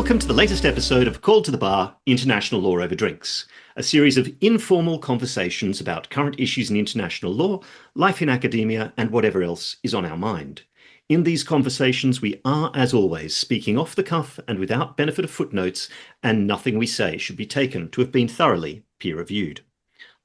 Welcome to the latest episode of Call to the Bar, International Law Over Drinks, a series of informal conversations about current issues in international law, life in academia, and whatever else is on our mind. In these conversations, we are, as always, speaking off the cuff and without benefit of footnotes, and nothing we say should be taken to have been thoroughly peer-reviewed.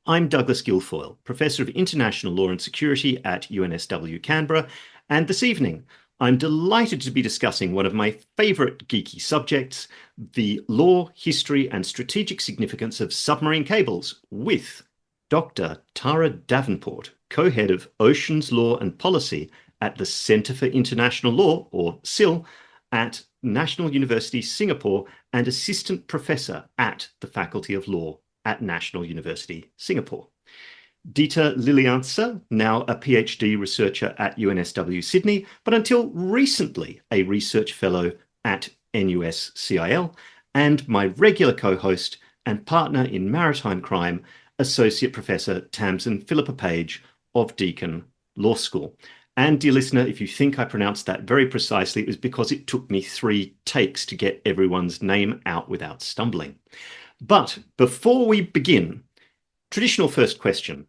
I'm Douglas Guilfoyle, Professor of International Law and Security at UNSW Canberra, and this evening, I'm delighted to be discussing one of my favourite geeky subjects, the law, history and strategic significance of submarine cables with Dr Tara Davenport, co-head of Oceans Law and Policy at the Centre for International Law, or CIL, at National University Singapore and Assistant Professor at the Faculty of Law at National University Singapore. Dita Liliansa, now a PhD researcher at UNSW Sydney, but until recently a research fellow at NUS CIL, and my regular co-host and partner in maritime crime, Associate Professor Tamsin Phillipa Paige of Deakin Law School. And dear listener, if you think I pronounced that very precisely, it was because it took me 3 takes to get everyone's name out without stumbling. But before we begin, traditional first question.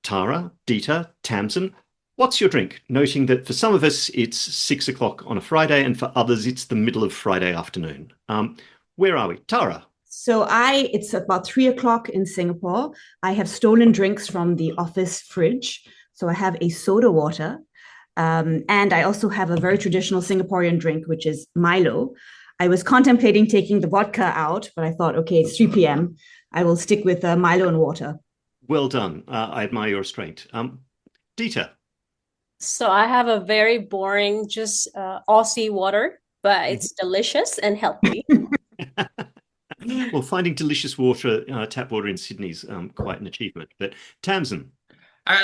Tara, Dita, Tamsin, what's your drink? Noting that for some of us, it's 6 o'clock on a Friday, and for others, it's the middle of Friday afternoon. Where are we? Tara? So it's about 3 o'clock in Singapore. I have stolen drinks from the office fridge. So I have a soda water. And I also have a very traditional Singaporean drink, which is Milo. I was contemplating taking the vodka out, but I thought, okay, it's 3 p.m. I will stick with Milo and water. Well done. I admire your restraint. Dita? So I have a very boring, just Aussie water, but it's delicious and healthy. Well, finding delicious water, tap water in Sydney is quite an achievement. But Tamsin?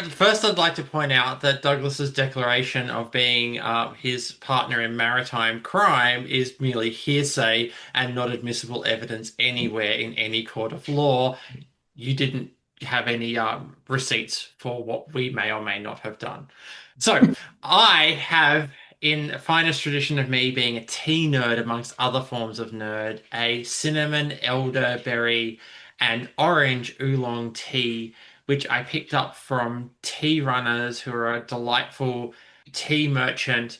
First, I'd like to point out that Douglas's declaration of being his partner in maritime crime is merely hearsay and not admissible evidence anywhere in any court of law. You didn't have any receipts for what we may or may not have done. So I have, in the finest tradition of me being a tea nerd amongst other forms of nerd, a cinnamon, elderberry and orange oolong tea, which I picked up from Tea Runners, who are a delightful tea merchant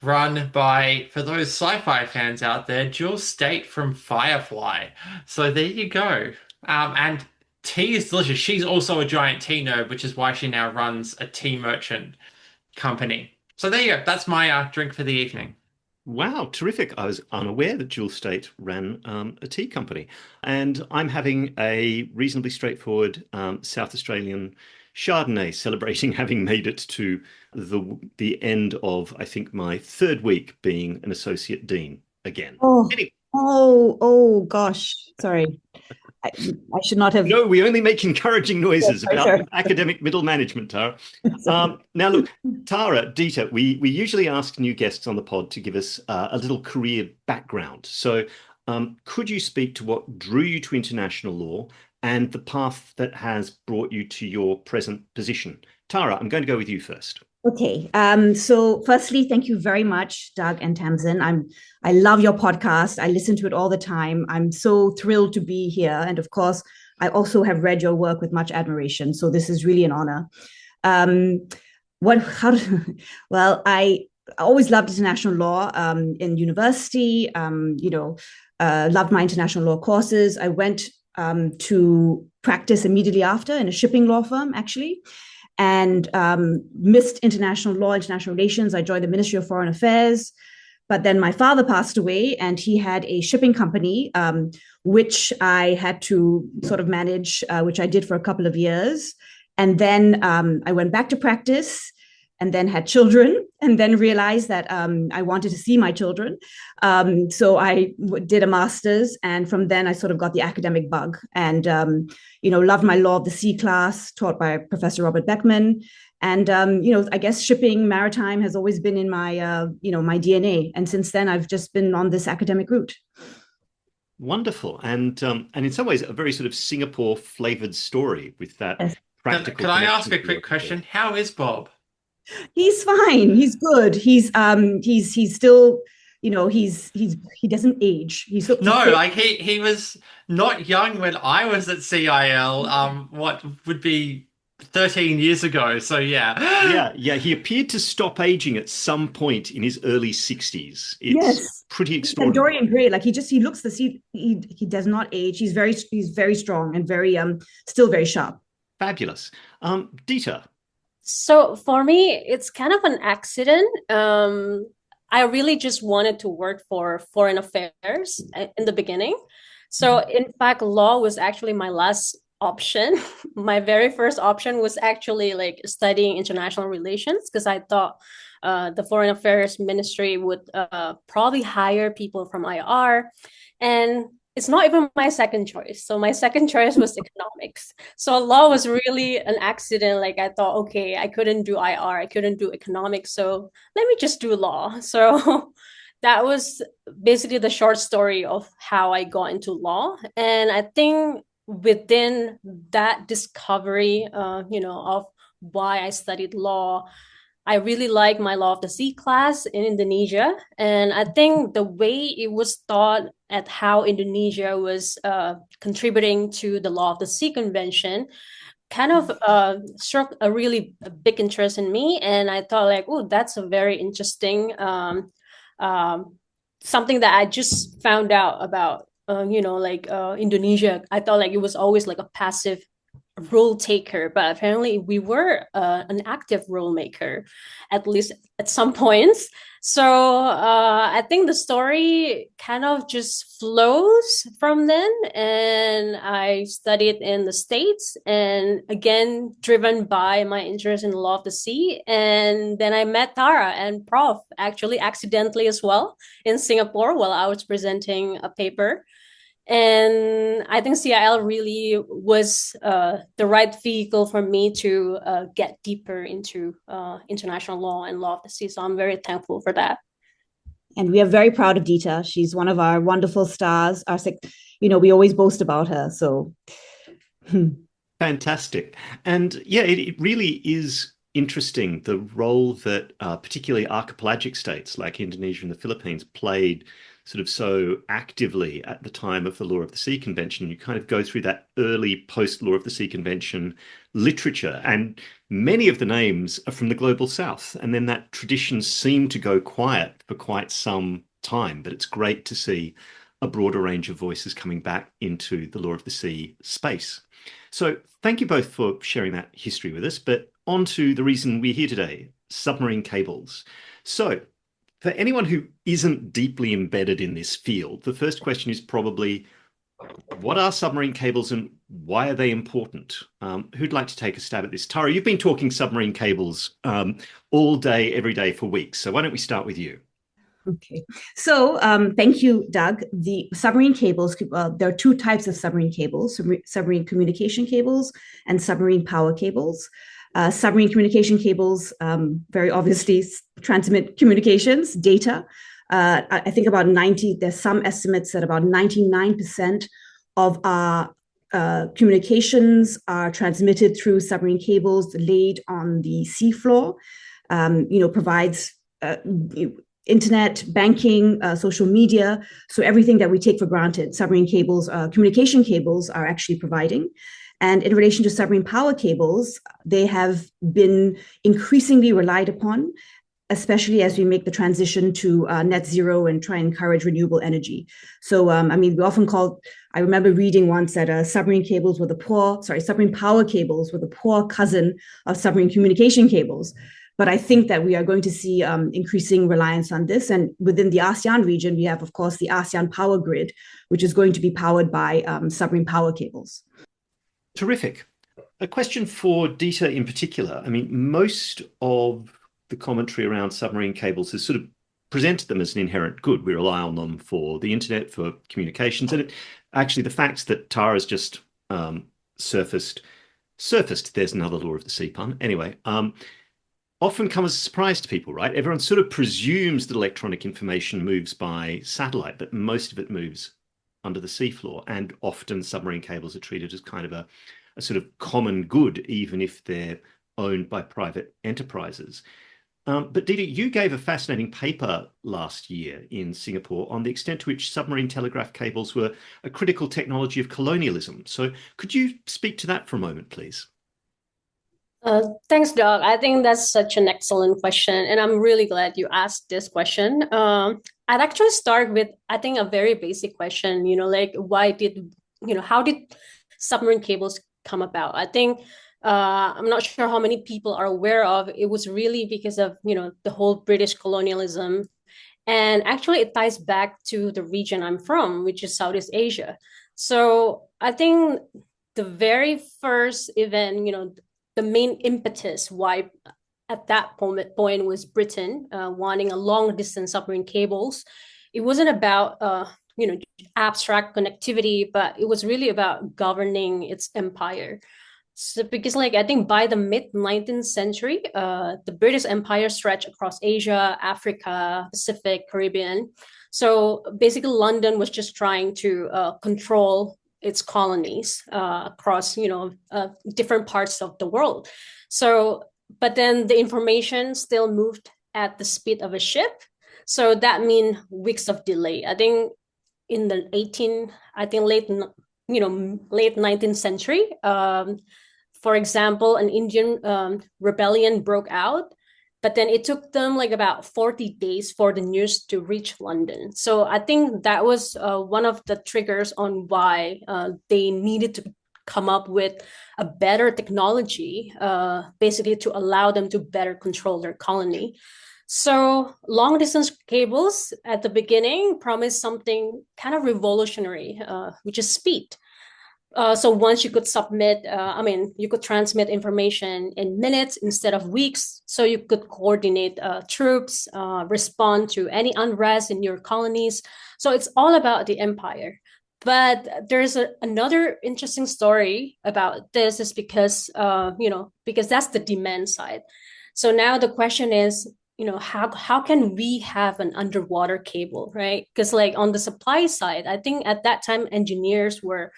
run by, for those sci-fi fans out there, Jill State from Firefly. So there you go. And tea is delicious. She's also a giant tea nerd, which is why she now runs a tea merchant company. So there you go. That's my drink for the evening. Wow, terrific. I was unaware that Jill State ran a tea company. And I'm having a reasonably straightforward South Australian Chardonnay, celebrating having made it to the end of, I think, my 3rd week being an associate dean again. Anyway. Gosh. Sorry. I should not have. No, we only make encouraging noises about academic middle management, Tara. Now, look, Tara, Dita, we usually ask new guests on the pod to give us a little career background. So could you speak to what drew you to international law and the path that has brought you to your present position? Tara, I'm going to go with you first. Okay. So firstly, thank you very much, Doug and Tamsin. I love your podcast. I listen to it all the time. I'm so thrilled to be here. And of course, I also have read your work with much admiration. So this is really an honor. Well, I always loved international law in university, loved my international law courses. I went to practice immediately after in a shipping law firm, actually. And missed international law, international relations. I joined the Ministry of Foreign Affairs, but then my father passed away and he had a shipping company, which I had to sort of manage, which I did for a couple of years. And then I went back to practice and then had children and then realized that I wanted to see my children. So I did a master's, and from then I sort of got the academic bug and, loved my Law of the Sea class taught by Professor Robert Beckman. And, I guess shipping maritime has always been in my, my DNA. And since then, I've just been on this academic route. Wonderful. And in some ways, a very sort of Singapore flavored story with that. Yes. Practical. Can I ask a quick question? How is Bob? He's fine. He's good. He's still, he doesn't age. He's No, like he was not young when I was at CIL, what would be 13 years ago. So yeah. Yeah, he appeared to stop aging at some point in his early 60s. It's Yes. pretty He's like extraordinary. Dorian Gray. Like he looks he does not age. He's very strong and very still very sharp. Fabulous. Dita. So for me, it's kind of an accident. I really just wanted to work for foreign affairs in the beginning. So in fact, law was actually my last option. My very first option was actually like studying international relations because I thought the foreign affairs ministry would probably hire people from IR. And it's not even my second choice. So my second choice was economics. So law was really an accident. Like I thought, okay, I couldn't do IR, I couldn't do economics. So let me just do law. So that was basically the short story of how I got into law. And I think within that discovery, of why I studied law, I really like my Law of the Sea class in Indonesia. And I think the way it was taught at how Indonesia was contributing to the Law of the Sea Convention kind of struck a really big interest in me. And I thought like, oh, that's a very interesting something that I just found out about, Indonesia. I thought like it was always like a passive role taker, but apparently we were an active role maker, at least at some points. So I think the story kind of just flows from then. And I studied in the States, and again, driven by my interest in the law of the sea. And then I met Tara and Prof actually accidentally as well in Singapore while I was presenting a paper. And I think CIL really was the right vehicle for me to get deeper into international law and law of the sea. So I'm very thankful for that. And we are very proud of Dita. She's one of our wonderful stars. We always boast about her. So Fantastic. And yeah, it really is interesting the role that particularly archipelagic states like Indonesia and the Philippines played sort of so actively at the time of the Law of the Sea Convention. You kind of go through that early post-Law of the Sea Convention literature, and many of the names are from the Global South. And then that tradition seemed to go quiet for quite some time, but it's great to see a broader range of voices coming back into the Law of the Sea space. So thank you both for sharing that history with us, but on to the reason we're here today, submarine cables. So for anyone who isn't deeply embedded in this field, the first question is probably, what are submarine cables and why are they important? Who'd like to take a stab at this? Tara, you've been talking submarine cables all day, every day for weeks. So why don't we start with you? Okay. So thank you, Doug. The submarine cables, there are two types of submarine cables, submarine communication cables and submarine power cables. Submarine communication cables very obviously transmit communications, data. I think there's some estimates that about 99% of our communications are transmitted through submarine cables laid on the seafloor, provides internet, banking, social media. So everything that we take for granted, submarine cables, communication cables are actually providing. And in relation to submarine power cables, they have been increasingly relied upon, especially as we make the transition to net zero and try and encourage renewable energy. So, we often I remember reading once that submarine power cables were the poor cousin of submarine communication cables. But I think that we are going to see increasing reliance on this. And within the ASEAN region, we have, of course, the ASEAN power grid, which is going to be powered by submarine power cables. Terrific. A question for Dita in particular. I mean, most of the commentary around submarine cables has sort of presented them as an inherent good. We rely on them for the internet, for communications. And actually, the facts that Tara's just surfaced, there's another law of the sea pun. Anyway, often come as a surprise to people, right? Everyone sort of presumes that electronic information moves by satellite, but most of it moves under the seafloor. And often submarine cables are treated as kind of a sort of common good, even if they're owned by private enterprises. But Dita, you gave a fascinating paper last year in Singapore on the extent to which submarine telegraph cables were a critical technology of colonialism. So could you speak to that for a moment, please? Thanks, Doug. I think that's such an excellent question, and I'm really glad you asked this question. I'd actually start with, I think, a very basic question, like how did submarine cables come about? I think I'm not sure how many people are aware of. It was really because of, the whole British colonialism. And actually, it ties back to the region I'm from, which is Southeast Asia. So I think the very first event, the main impetus why at that point was Britain wanting a long distance submarine cables. It wasn't about abstract connectivity, but it was really about governing its empire. So because I think by the mid 19th century, the British Empire stretched across Asia, Africa, Pacific, Caribbean. So basically, London was just trying to control its colonies across different parts of the world. So but then the information still moved at the speed of a ship, so that means weeks of delay. I think in the late 19th century, for example, an Indian rebellion broke out, but then it took them like about 40 days for the news to reach London. So I think that was one of the triggers on why they needed to come up with a better technology, basically to allow them to better control their colony. So long distance cables at the beginning promised something kind of revolutionary, which is speed. So once you could you could transmit information in minutes instead of weeks. So you could coordinate troops, respond to any unrest in your colonies. So it's all about the empire. But there's another interesting story about this is because that's the demand side. So now the question is, how can we have an underwater cable, right? Because on the supply side, I think at that time engineers were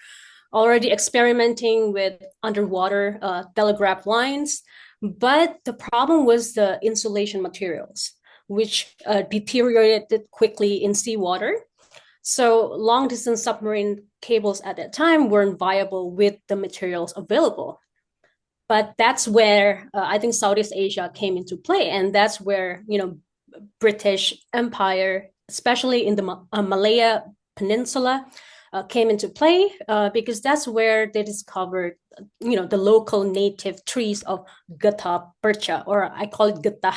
already experimenting with underwater telegraph lines, but the problem was the insulation materials, which deteriorated quickly in seawater. So long distance submarine cables at that time weren't viable with the materials available. But that's where I think Southeast Asia came into play. And that's where, British Empire, especially in the Malaya Peninsula, came into play because that's where they discovered, the local native trees of Gata percha, or I call it Gata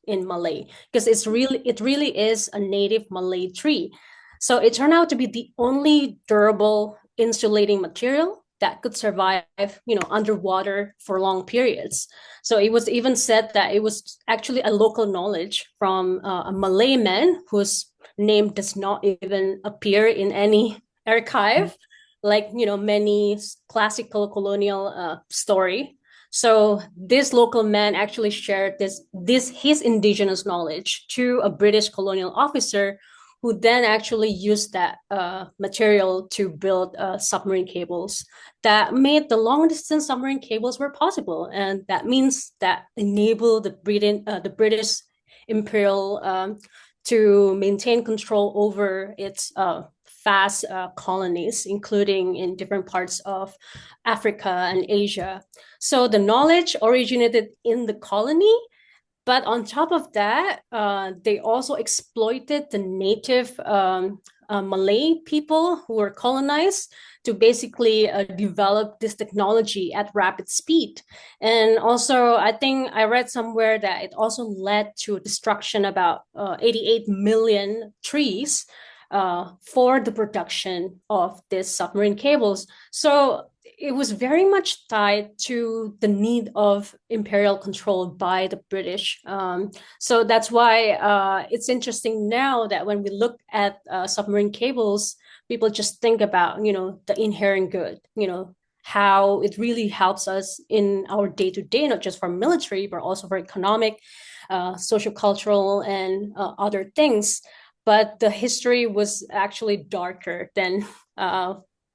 in Malay, because it really is a native Malay tree. So it turned out to be the only durable insulating material that could survive, underwater for long periods. So it was even said that it was actually a local knowledge from a Malay man whose name does not even appear in any archive, many classical colonial story. So this local man actually shared his indigenous knowledge to a British colonial officer, who then actually used that material to build submarine cables that made the long distance submarine cables were possible. And that means that enabled the British Imperial to maintain control over its vast colonies, including in different parts of Africa and Asia. So the knowledge originated in the colony, but on top of that, they also exploited the native Malay people who were colonized to basically develop this technology at rapid speed. And also, I think I read somewhere that it also led to destruction about 88 million trees for the production of these submarine cables. So it was very much tied to the need of imperial control by the British. So that's why it's interesting now that when we look at submarine cables, people just think about, the inherent good, how it really helps us in our day-to-day, not just for military, but also for economic, social, cultural, and other things. But the history was actually darker than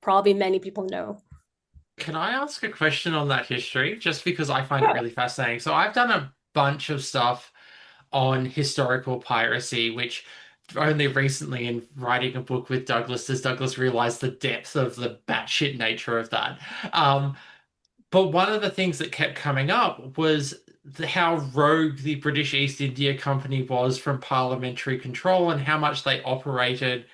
probably many people know. Can I ask a question on that history? Just because I find it really fascinating. So I've done a bunch of stuff on historical piracy, which only recently in writing a book with Douglas does Douglas realize the depth of the batshit nature of that. But one of the things that kept coming up was how rogue the British East India Company was from parliamentary control and how much they operated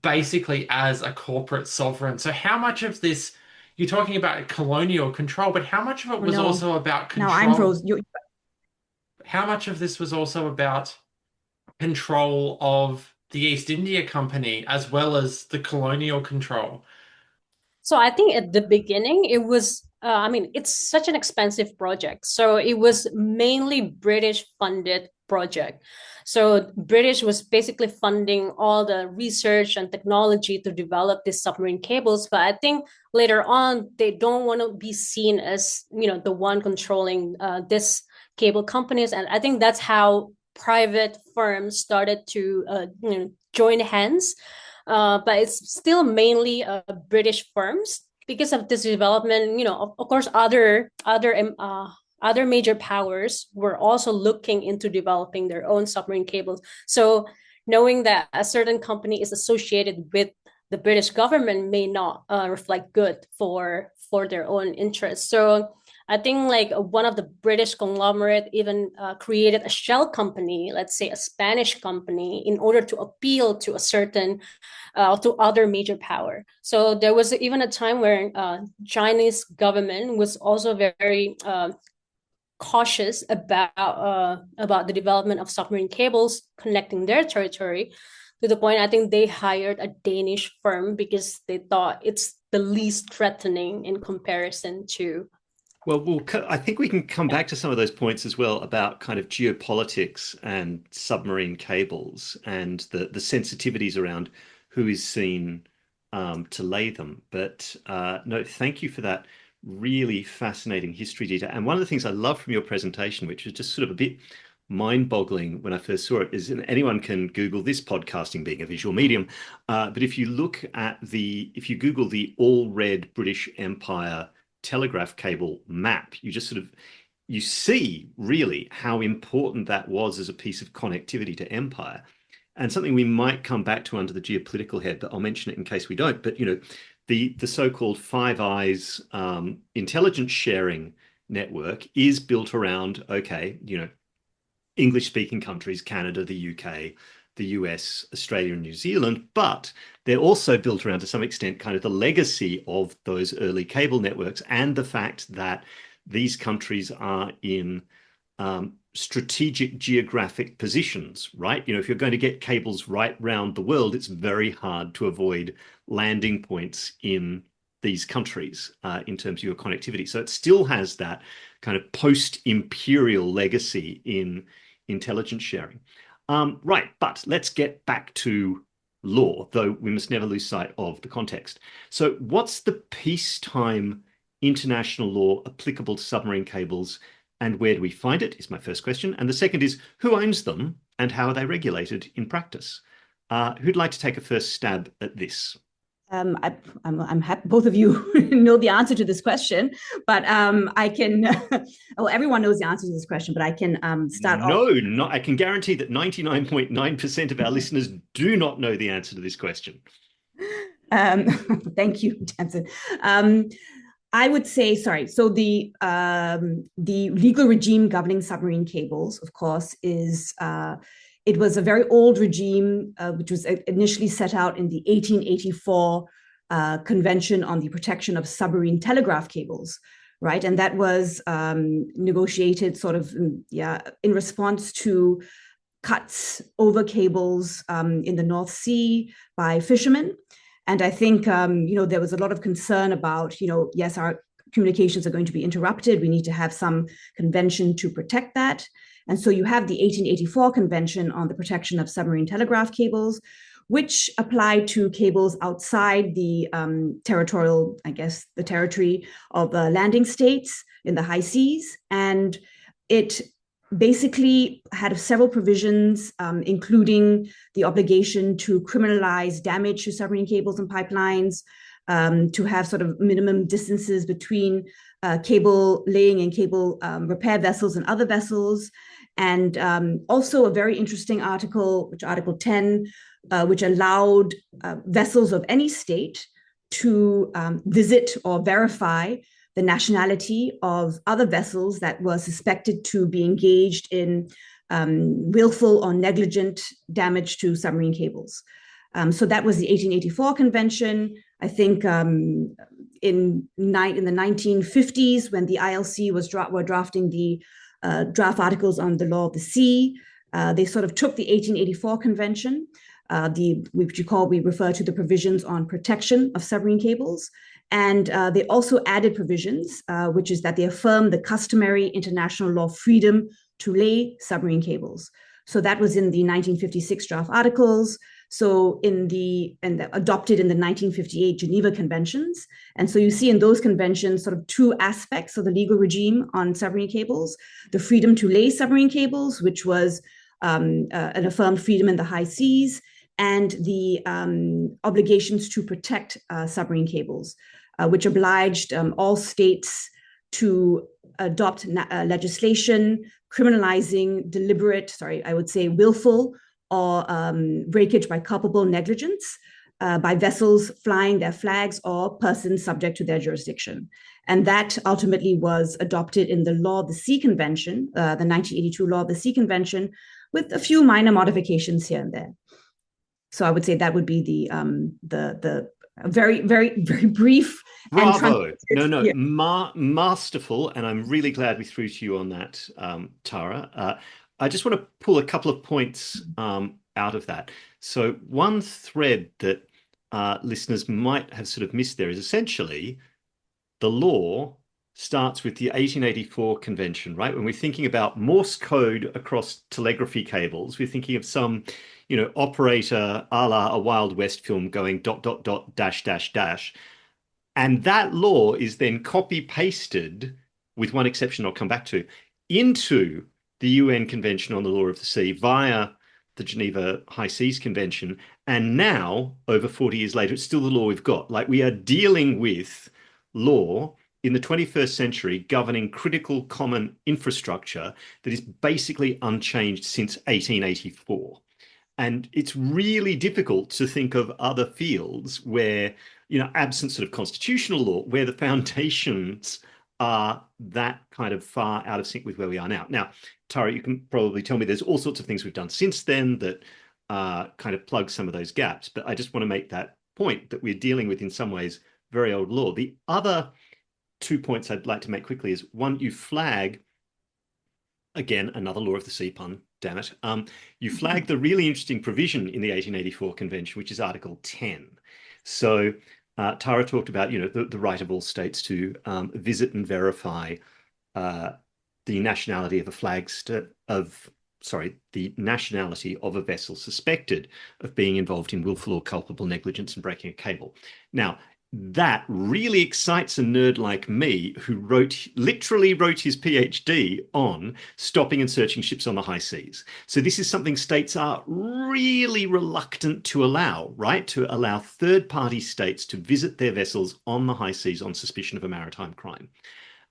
basically as a corporate sovereign. So how much of this, you're talking about colonial control, but how much of it was also about Now I'm control? frozen. How much of this was also about control of the East India Company as well as the colonial control? So I think at the beginning, it was, I mean, it's such an expensive project. So it was mainly British funded project. So British was basically funding all the research and technology to develop these submarine cables. But I think later on, they don't want to be seen as, the one controlling this cable companies. And I think that's how private firms started to join hands, but it's still mainly British firms because of this development. Of course, other major powers were also looking into developing their own submarine cables. So knowing that a certain company is associated with the British government may not reflect good for their own interests. So I think like one of the British conglomerate even created a shell company, let's say a Spanish company, in order to appeal to a certain to other major power. So there was even a time where Chinese government was also very cautious about the development of submarine cables connecting their territory, to the point I think they hired a Danish firm because they thought it's the least threatening in comparison to. Well, I think we can come back to some of those points as well about kind of geopolitics and submarine cables and the sensitivities around who is seen to lay them. But no, thank you for that really fascinating history, Dita. And one of the things I love from your presentation, which was just sort of a bit mind-boggling when I first saw it, is, and anyone can Google this, podcasting being a visual medium, but if you Google the all-red British Empire telegraph cable map, you see really how important that was as a piece of connectivity to empire. And something we might come back to under the geopolitical head, but I'll mention it in case we don't. But the so-called Five Eyes intelligence sharing network is built around, English-speaking countries, Canada, the UK, the US, Australia, and New Zealand, but they're also built around, to some extent, kind of the legacy of those early cable networks and the fact that these countries are in strategic geographic positions, right? If you're going to get cables right round the world, it's very hard to avoid landing points in these countries in terms of your connectivity. So it still has that kind of post-imperial legacy in intelligence sharing. Right, but let's get back to law, though we must never lose sight of the context. So what's the peacetime international law applicable to submarine cables, and where do we find it, is my first question. And the second is, who owns them and how are they regulated in practice? Who'd like to take a first stab at this? I'm happy both of you know the answer to this question, but I can. Well, everyone knows the answer to this question, but I can start off. No, I can guarantee that 99.9% of our listeners do not know the answer to this question. Thank you, Tamsin. I would say, sorry. So the legal regime governing submarine cables, of course, is. It was a very old regime, which was initially set out in the 1884 Convention on the Protection of Submarine Telegraph Cables, right? And that was negotiated sort of, in response to cuts over cables in the North Sea by fishermen. And I think, there was a lot of concern about, yes, our communications are going to be interrupted. We need to have some convention to protect that. And so you have the 1884 Convention on the Protection of Submarine Telegraph Cables, which applied to cables outside the territorial, the territory of landing states in the high seas. And it basically had several provisions, including the obligation to criminalize damage to submarine cables and pipelines, to have sort of minimum distances between cable laying and cable repair vessels and other vessels, And also a very interesting article, which Article 10, which allowed vessels of any state to visit or verify the nationality of other vessels that were suspected to be engaged in willful or negligent damage to submarine cables. So that was the 1884 convention. I think in the 1950s, when the ILC were drafting the draft articles on the law of the sea, they sort of took the 1884 convention, we refer to the provisions on protection of submarine cables. And they also added provisions, which is that they affirm the customary international law freedom to lay submarine cables. So that was in the 1956 draft articles. So adopted in the 1958 Geneva Conventions. And so you see in those conventions sort of two aspects of the legal regime on submarine cables: the freedom to lay submarine cables, which was an affirmed freedom in the high seas, and the obligations to protect submarine cables, which obliged all states to adopt legislation criminalizing willful or breakage by culpable negligence by vessels flying their flags or persons subject to their jurisdiction. And that ultimately was adopted in the Law of the Sea Convention, the 1982 Law of the Sea Convention, with a few minor modifications here and there. So I would say that would be the very, very, very brief. Bravo. Masterful. And I'm really glad we threw to you on that, Tara. I just want to pull a couple of points out of that. So one thread that listeners might have sort of missed there is essentially the law starts with the 1884 convention, right? When we're thinking about Morse code across telegraphy cables, we're thinking of some, operator a la a Wild West film going ... .. And that law is then copy pasted, with one exception I'll come back to, into the UN Convention on the Law of the Sea via the Geneva High Seas Convention. And now, over 40 years later, it's still the law we've got. Like, we are dealing with law in the 21st century governing critical common infrastructure that is basically unchanged since 1884. And it's really difficult to think of other fields where, absent sort of constitutional law, where the foundations are that kind of far out of sync with where we are now. Now, Tara, you can probably tell me there's all sorts of things we've done since then that kind of plug some of those gaps. But I just want to make that point that we're dealing with, in some ways, very old law. The other 2 points I'd like to make quickly is, one, you flag, again, another law of the sea pun, damn it. You flag the really interesting provision in the 1884 convention, which is Article 10. So Tara talked about, the right of all states to visit and verify the nationality of the nationality of a vessel suspected of being involved in willful or culpable negligence in breaking a cable. Now, that really excites a nerd like me, who literally wrote his PhD on stopping and searching ships on the high seas. So this is something states are really reluctant to allow, right? To allow third-party states to visit their vessels on the high seas on suspicion of a maritime crime.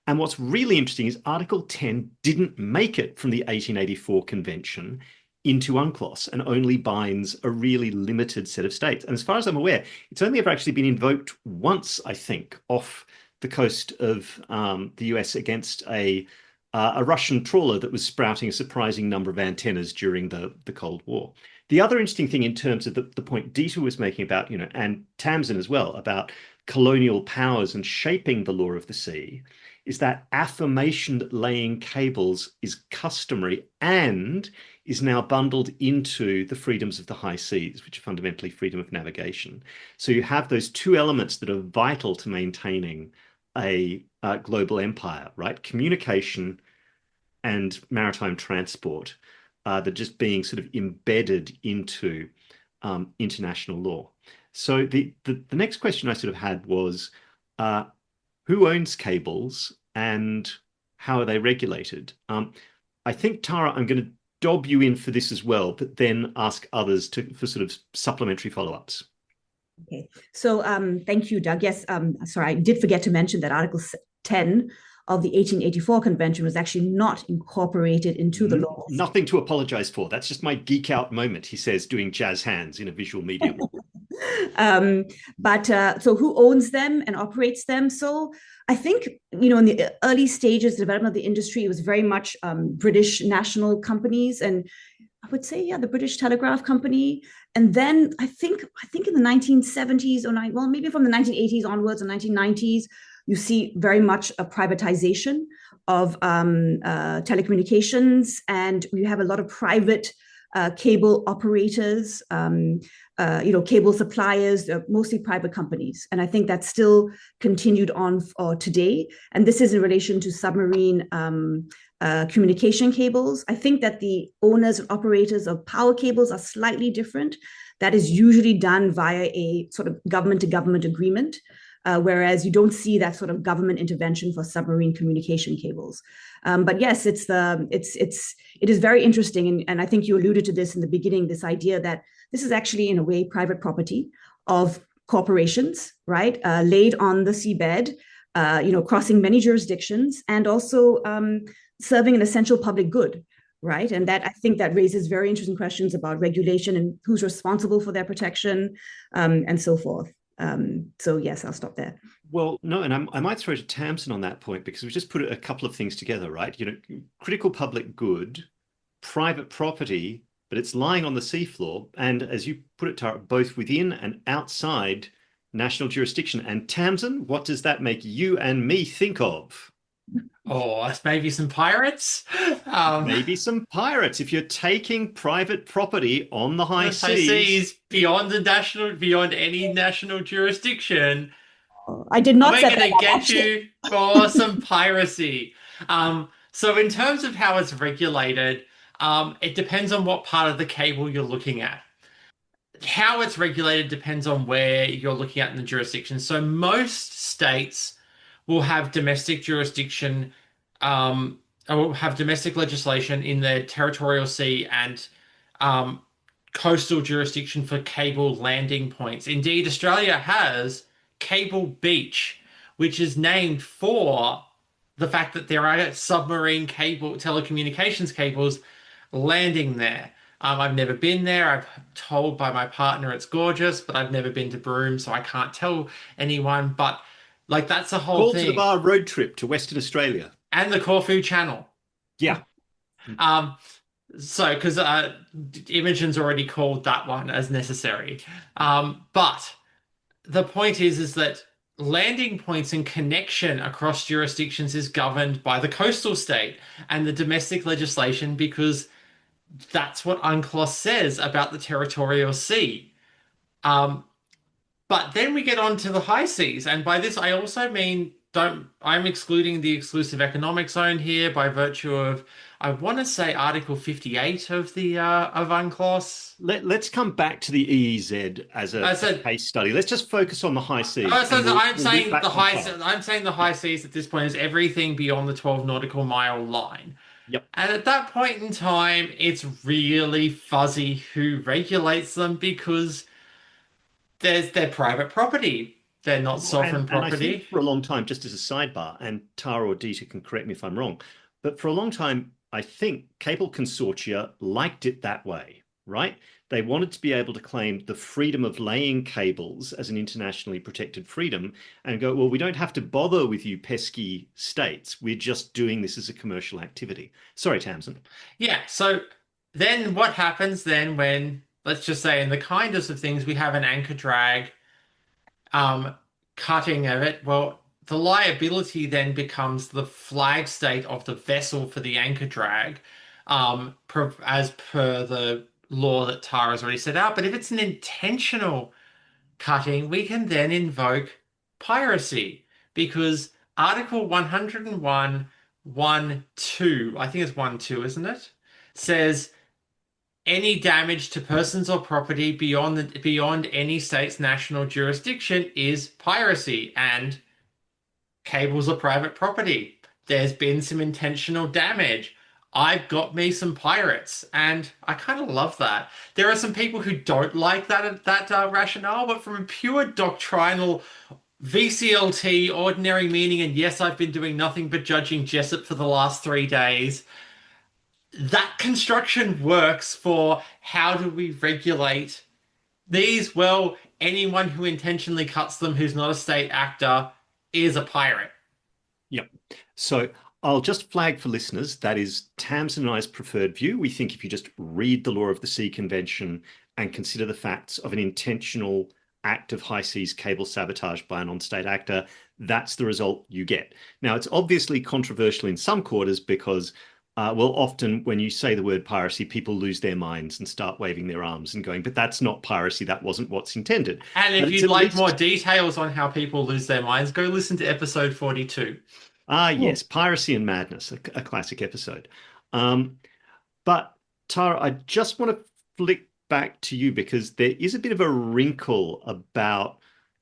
And what's really interesting is Article 10 didn't make it from the 1884 convention into UNCLOS and only binds a really limited set of states. And as far as I'm aware, it's only ever actually been invoked once, I think, off the coast of the US against a Russian trawler that was sprouting a surprising number of antennas during the Cold War. The other interesting thing, in terms of the point Dita was making about, and Tamsin as well, about colonial powers and shaping the law of the sea, is that affirmation that laying cables is customary and is now bundled into the freedoms of the high seas, which are fundamentally freedom of navigation. So you have those two elements that are vital to maintaining a global empire, right? Communication and maritime transport, that just being sort of embedded into international law. So the next question I sort of had was, who owns cables and how are they regulated? I think, Tara, I'm going to dob you in for this as well, but then ask others for sort of supplementary follow-ups. Okay, so thank you, Doug. Yes, sorry, I did forget to mention that Article 10 of the 1884 convention was actually not incorporated into the law. Nothing to apologize for. That's just my geek out moment, he says, doing jazz hands in a visual medium. So who owns them and operates them? So I think, in the early stages, the development of the industry, it was very much British national companies, and I would say, the British Telegraph Company. And then I think in the 1970s or maybe from the 1980s onwards or 1990s, you see very much a privatization of telecommunications, and we have a lot of private cable operators, cable suppliers, mostly private companies. And I think that's still continued on today. And this is in relation to submarine communication cables. I think that the owners and operators of power cables are slightly different. That is usually done via a sort of government-to-government agreement, whereas you don't see that sort of government intervention for submarine communication cables. But yes, it is very interesting, and I think you alluded to this in the beginning. This idea that this is actually, in a way, private property of corporations, right? Laid on the seabed, crossing many jurisdictions, and also serving an essential public good, right? And that, I think, that raises very interesting questions about regulation and who's responsible for their protection, and so forth. So yes, I'll stop there. Well, no, and I might throw to Tamsin on that point, because we've just put a couple of things together, right? Critical public good, private property, but it's lying on the seafloor, and as you put it, Tara, both within and outside national jurisdiction. And Tamsin, what does that make you and me think of? Oh, maybe some pirates? Maybe some pirates. If you're taking private property on the high seas beyond any national jurisdiction, I did not say we're going to get you for some piracy. So in terms of how it's regulated, it depends on what part of the cable you're looking at. How it's regulated depends on where you're looking at in the jurisdiction. So most states will have domestic jurisdiction, will have domestic legislation in their territorial sea and coastal jurisdiction for cable landing points. Indeed, Australia has Cable Beach, which is named for the fact that there are submarine telecommunications cables landing there. I've never been there. I'm told by my partner it's gorgeous, but I've never been to Broome, so I can't tell anyone. But that's the whole thing. Call to the bar road trip to Western Australia. And the Corfu Channel. Yeah. So, because Imogen's already called that one as necessary. But the point is that landing points and connection across jurisdictions is governed by the coastal state and the domestic legislation, because that's what UNCLOS says about the territorial sea. But then we get on to the high seas, and by this I also mean I'm excluding the exclusive economic zone here by virtue of, I want to say, Article 58 of the of UNCLOS. Let's come back to the EEZ as a case study. Let's just focus on the high seas. I'm saying the high seas at this point is everything beyond the 12 nautical mile line. Yep. And at that point in time, it's really fuzzy who regulates them, because they're private property. They're not sovereign property. And I think for a long time, just as a sidebar, and Tara or Dita can correct me if I'm wrong, but for a long time, I think cable consortia liked it that way, right? They wanted to be able to claim the freedom of laying cables as an internationally protected freedom and go, well, we don't have to bother with you pesky states. We're just doing this as a commercial activity. Sorry, Tamsin. Yeah. So then what happens then when, let's just say, in the kindest of things, we have an anchor drag cutting of it? Well, the liability then becomes the flag state of the vessel for the anchor drag, as per the law that Tara's already set out. But if it's an intentional cutting, we can then invoke piracy, because Article 101(1)(2), I think it's 1(2), isn't it? Says any damage to persons or property beyond any state's national jurisdiction is piracy, and cables are private property. There's been some intentional damage. I've got me some pirates, and I kind of love that. There are some people who don't like that rationale, but from a pure doctrinal VCLT, ordinary meaning, and yes, I've been doing nothing but judging Jessup for the last 3 days. That construction works for how do we regulate these? Well, anyone who intentionally cuts them who's not a state actor is a pirate. Yep. So I'll just flag for listeners, that is Tamsin and I's preferred view. We think if you just read the Law of the Sea Convention and consider the facts of an intentional act of high seas cable sabotage by a non-state actor, that's the result you get. Now, it's obviously controversial in some quarters because, well, often when you say the word piracy, people lose their minds and start waving their arms and going, but that's not piracy. That wasn't what's intended. And But if it's you'd at like least more details on how people lose their minds, go listen to episode 42. Oh, yes, Piracy and Madness, a classic episode. Um, but Tara, I just want to flick back to you because there is a bit of a wrinkle about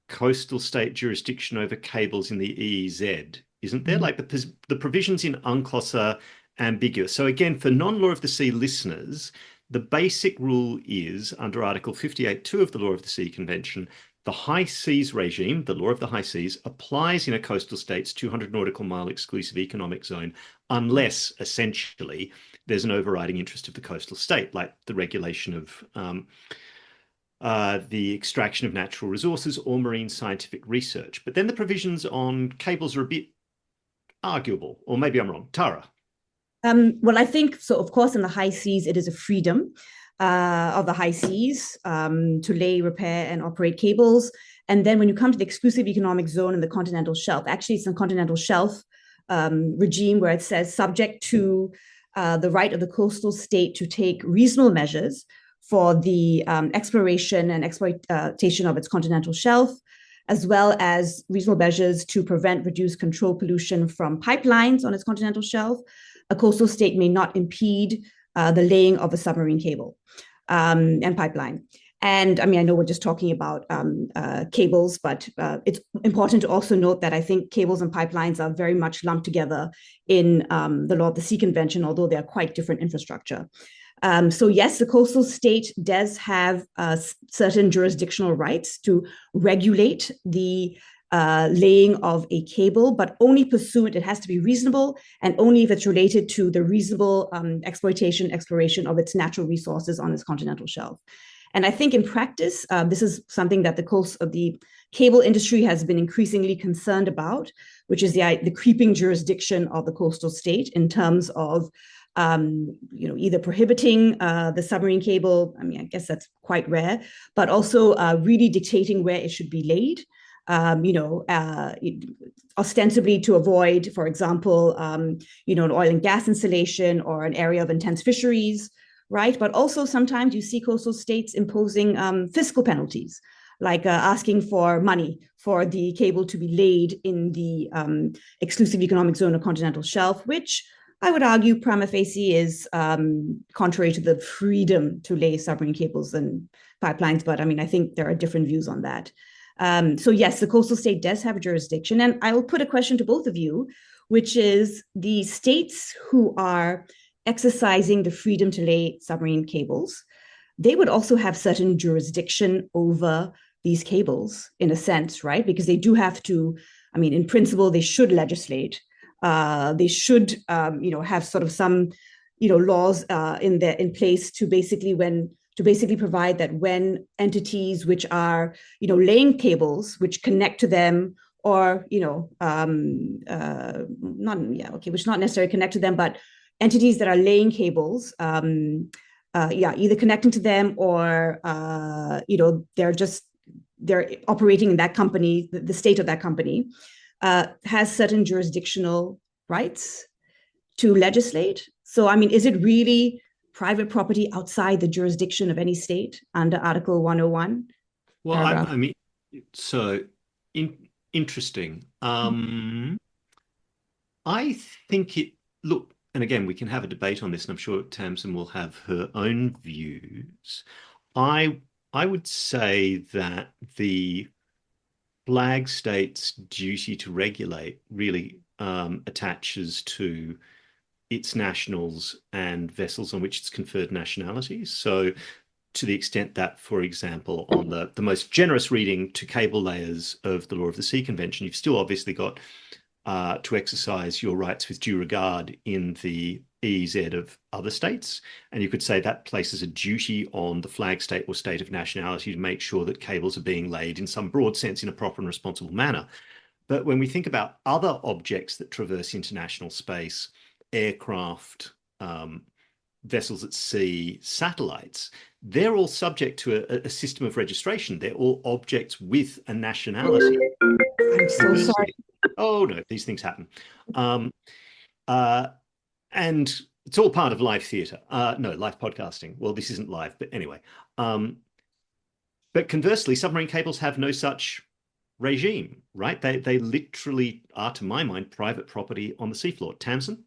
coastal state jurisdiction over cables in the EEZ, isn't there? Like the provisions in UNCLOS are ambiguous. So again, for non-law of the sea listeners, the basic rule is under Article 58.2 of the Law of the Sea Convention, the high seas regime, the law of the high seas, applies in a coastal state's 200 nautical mile exclusive economic zone unless essentially there's an overriding interest of the coastal state, like the regulation of the extraction of natural resources or marine scientific research. But then the provisions on cables are a bit arguable, or maybe I'm wrong. Tara. Well, I think so. Of course, in the high seas, it is a freedom of the high seas to lay, repair, and operate cables. And then when you come to the exclusive economic zone in the continental shelf, actually, it's a continental shelf regime where it says subject to the right of the coastal state to take reasonable measures for the exploration and exploitation of its continental shelf, as well as reasonable measures to prevent, reduce, control pollution from pipelines on its continental shelf. A coastal state may not impede the laying of a submarine cable and pipeline. And I mean, I know we're just talking about cables, but it's important to also note that I think cables and pipelines are very much lumped together in the Law of the Sea Convention, although they are quite different infrastructure. So yes, the coastal state does have certain jurisdictional rights to regulate the laying of a cable, but only pursuant, it has to be reasonable, and only if it's related to the reasonable exploration of its natural resources on its continental shelf. And I think in practice, this is something that the cable industry has been increasingly concerned about, which is the creeping jurisdiction of the coastal state in terms of either prohibiting the submarine cable. I mean, I guess that's quite rare, but also really dictating where it should be laid. Ostensibly to avoid, for example, an oil and gas installation or an area of intense fisheries, right? But also sometimes you see coastal states imposing fiscal penalties, like asking for money for the cable to be laid in the exclusive economic zone or continental shelf, which I would argue prima facie is contrary to the freedom to lay submarine cables and pipelines. But I mean, I think there are different views on that. So yes, the coastal state does have a jurisdiction. And I will put a question to both of you, which is the states who are exercising the freedom to lay submarine cables, they would also have certain jurisdiction over these cables in a sense, right? Because they do have to, I mean, in principle, they should legislate. They should, have sort of some, laws in place to basically provide that when entities which are, laying cables which connect to them or, which not necessarily connect to them, but entities that are laying cables, either connecting to them or, they're operating in that company, the state of that company, has certain jurisdictional rights to legislate. So, I mean, is it really private property outside the jurisdiction of any state under Article 101? Well, I mean, so interesting. I think look, and again, we can have a debate on this, and I'm sure Tamsin will have her own views. I would say that the flag state's duty to regulate really attaches to its nationals and vessels on which it's conferred nationalities. So to the extent that, for example, on the most generous reading to cable layers of the Law of the Sea Convention, you've still obviously got to exercise your rights with due regard in the EEZ of other states. And you could say that places a duty on the flag state or state of nationality to make sure that cables are being laid in some broad sense in a proper and responsible manner. But when we think about other objects that traverse international space, aircraft, vessels at sea, satellites, they're all subject to a system of registration. They're all objects with a nationality. I'm so sorry. Oh no, these things happen. And it's all part of live theatre. No, live podcasting. Well, this isn't live, but anyway. But conversely, submarine cables have no such regime, right? They literally are, to my mind, private property on the seafloor. Tamsin?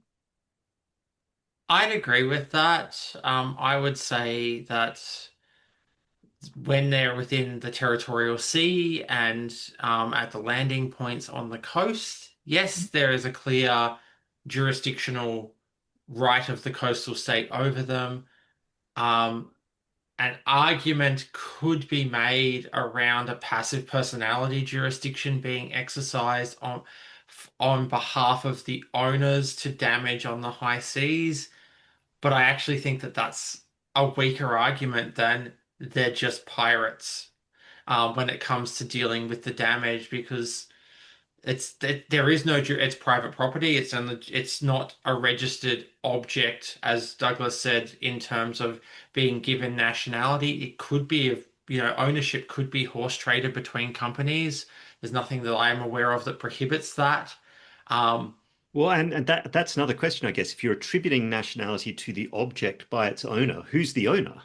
I'd agree with that. I would say that when they're within the territorial sea and at the landing points on the coast, yes, there is a clear jurisdictional right of the coastal state over them. An argument could be made around a passive personality jurisdiction being exercised on behalf of the owners to damage on the high seas. But I actually think that that's a weaker argument than they're just pirates when it comes to dealing with the damage, because there is no it's private property. It's not a registered object, as Douglas said, in terms of being given nationality. It could be ownership could be horse traded between companies. There's nothing that I'm aware of that prohibits that. Well, and that's another question, I guess. If you're attributing nationality to the object by its owner, who's the owner?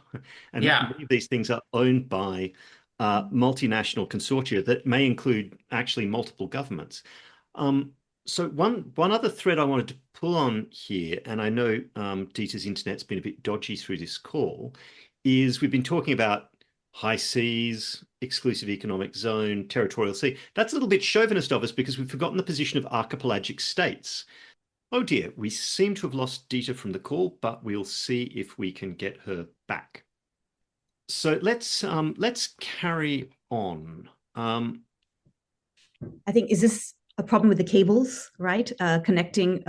And Yeah. many of these things are owned by multinational consortia that may include actually multiple governments. So one other thread I wanted to pull on here, and I know Dita's internet's been a bit dodgy through this call, is we've been talking about high seas, exclusive economic zone, territorial sea. That's a little bit chauvinist of us because we've forgotten the position of archipelagic states. Oh dear, we seem to have lost Dita from the call, but we'll see if we can get her back. So let's carry on. I think, is this a problem with the cables, right? Connecting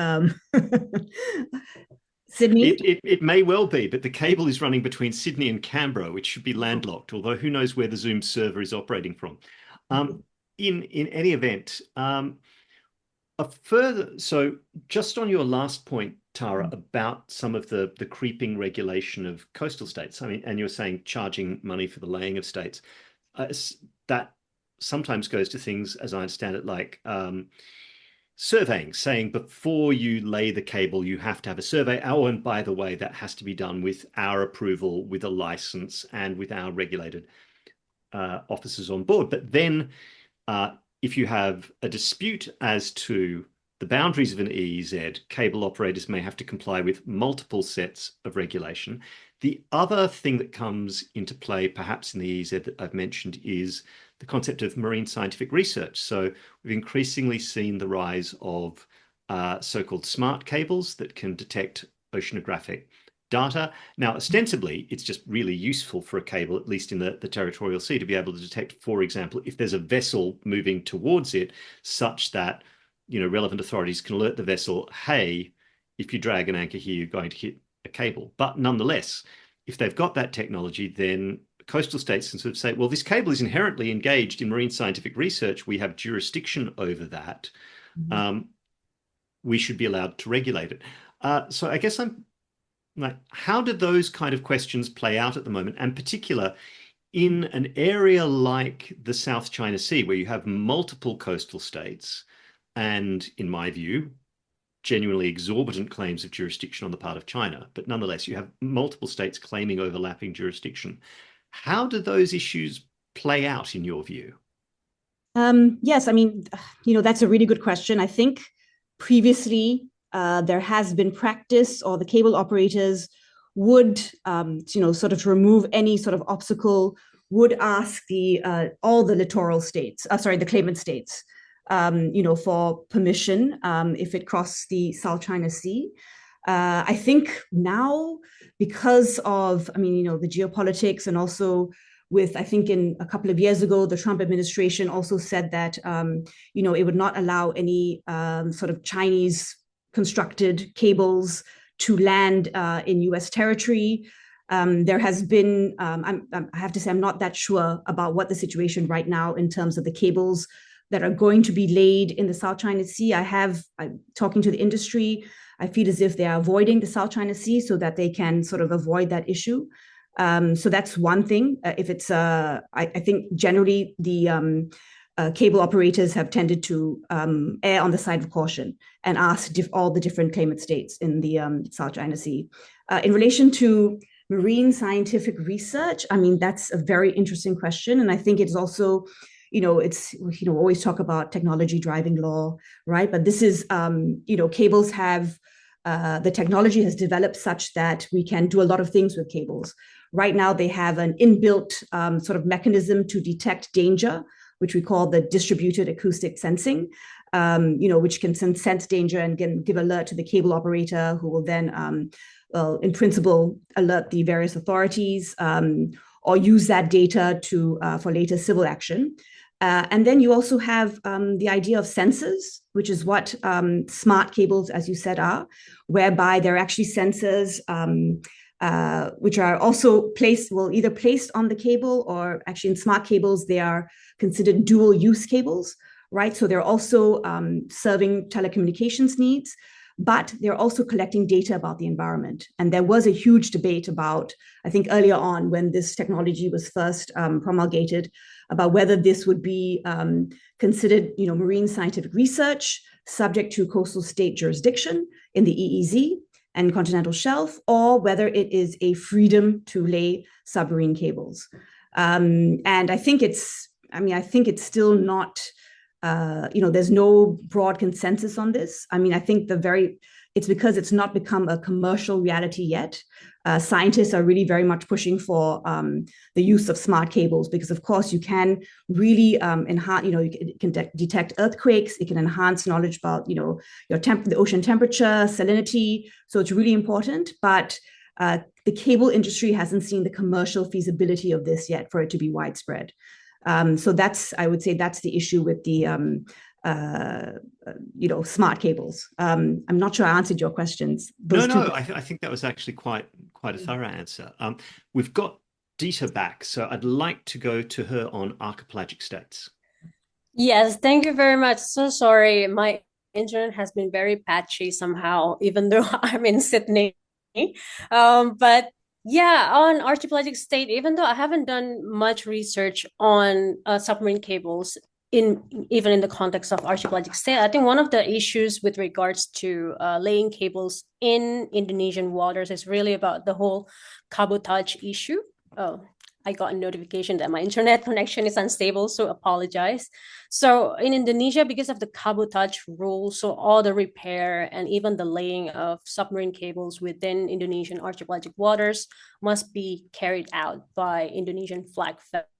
Sydney? It may well be, but the cable is running between Sydney and Canberra, which should be landlocked, although who knows where the Zoom server is operating from. In any event, so just on your last point, Tara, about some of the creeping regulation of coastal states, I mean, and you're saying charging money for the laying of states, that sometimes goes to things, as I understand it, like surveying, saying before you lay the cable, you have to have a survey. Oh, and by the way, that has to be done with our approval, with a license, and with our regulated officers on board. But then if you have a dispute as to the boundaries of an EEZ, cable operators may have to comply with multiple sets of regulation. The other thing that comes into play, perhaps in the EEZ that I've mentioned, is the concept of marine scientific research. So we've increasingly seen the rise of so-called smart cables that can detect oceanographic data. Now, ostensibly, it's just really useful for a cable, at least in the territorial sea, to be able to detect, for example, if there's a vessel moving towards it, such that relevant authorities can alert the vessel, hey, if you drag an anchor here, you're going to hit a cable. But nonetheless, if they've got that technology, then coastal states can sort of say, well, this cable is inherently engaged in marine scientific research. We have jurisdiction over that. We should be allowed to regulate it. So I guess I'm like, how do those kind of questions play out at the moment? And particular in an area like the South China Sea, where you have multiple coastal states, and in my view, genuinely exorbitant claims of jurisdiction on the part of China, but nonetheless, you have multiple states claiming overlapping jurisdiction. How do those issues play out in your view? Yes, I mean, that's a really good question. I think previously there has been practice, or the cable operators would, sort of remove any sort of obstacle, would ask all the littoral states, the claimant states, for permission if it crossed the South China Sea. I think now, because of, the geopolitics, and also with, I think in a couple of years ago, the Trump administration also said that, it would not allow any sort of Chinese constructed cables to land in US territory. There has been, I have to say, I'm not that sure about what the situation right now in terms of the cables that are going to be laid in the South China Sea. I'm talking to the industry. I feel as if they are avoiding the South China Sea so that they can sort of avoid that issue. So that's one thing. If it's, I think generally the cable operators have tended to err on the side of caution and ask all the different claimant states in the South China Sea. In relation to marine scientific research, that's a very interesting question. And I think it's also, it's, always talk about technology driving law, right? But this is, cables have, the technology has developed such that we can do a lot of things with cables. Right now, they have an inbuilt sort of mechanism to detect danger, which we call the distributed acoustic sensing, which can sense danger and can give alert to the cable operator, who will then, in principle, alert the various authorities or use that data for later civil action. And then you also have the idea of sensors, which is what smart cables, as you said, are, whereby they're actually sensors which are also either placed on the cable, or actually in smart cables, they are considered dual use cables, right? So they're also serving telecommunications needs, but they're also collecting data about the environment. And there was a huge debate about, I think earlier on when this technology was first promulgated, about whether this would be considered, marine scientific research subject to coastal state jurisdiction in the EEZ and continental shelf, or whether it is a freedom to lay submarine cables. And I think it's still not, there's no broad consensus on this. I think it's because it's not become a commercial reality yet. Scientists are really very much pushing for the use of smart cables, because of course you can really enhance, it can detect earthquakes, it can enhance knowledge about, the ocean temperature, salinity. So it's really important, but the cable industry hasn't seen the commercial feasibility of this yet for it to be widespread. So I would say that's the issue with the smart cables. I'm not sure I answered your questions. I think that was actually quite a thorough answer. We've got Dita back, so I'd like to go to her on archipelagic states. Yes, thank you very much. So sorry, my internet has been very patchy somehow, even though I'm in Sydney. But yeah, on archipelagic state, even though I haven't done much research on submarine cables, even in the context of archipelagic state, I think one of the issues with regards to laying cables in Indonesian waters is really about the whole sabotage issue. Oh, I got a notification that my internet connection is unstable, so apologize. So in Indonesia, because of the sabotage rule, so all the repair and even the laying of submarine cables within Indonesian archipelagic waters must be carried out by Indonesian flag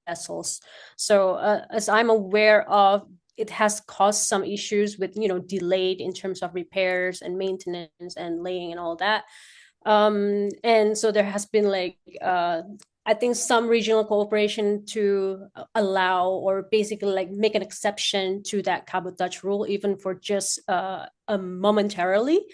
vessels. So as I'm aware of, it has caused some issues with, delayed in terms of repairs and maintenance and laying and all that. And so there has been I think some regional cooperation to allow, or basically make an exception to that sabotage rule, even for just momentarily.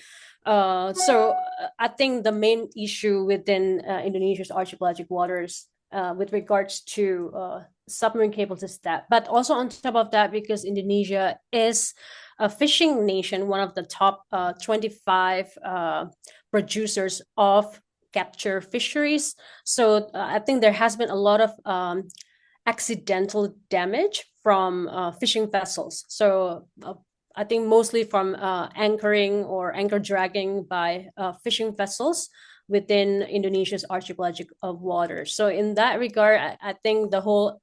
So I think the main issue within Indonesia's archipelagic waters with regards to submarine cables is that. But also on top of that, because Indonesia is a fishing nation, one of the top 25 producers of capture fisheries. So I think there has been a lot of accidental damage from fishing vessels. So I think mostly from anchoring or anchor dragging by fishing vessels within Indonesia's archipelagic of waters. So in that regard, I think the whole,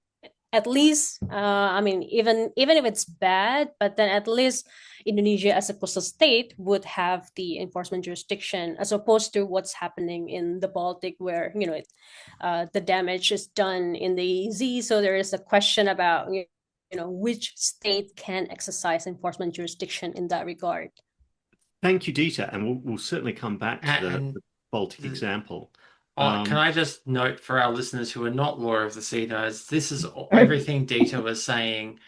at least, even if it's bad, but then at least Indonesia as a coastal state would have the enforcement jurisdiction, as opposed to what's happening in the Baltic, where the damage is done in the EEZ. So there is a question about which state can exercise enforcement jurisdiction in that regard. Thank you, Dita, and we'll certainly come back to And the Baltic the, example. can Um, I just note for our listeners who are not Law of the Sea nerds, this is everything Dita was saying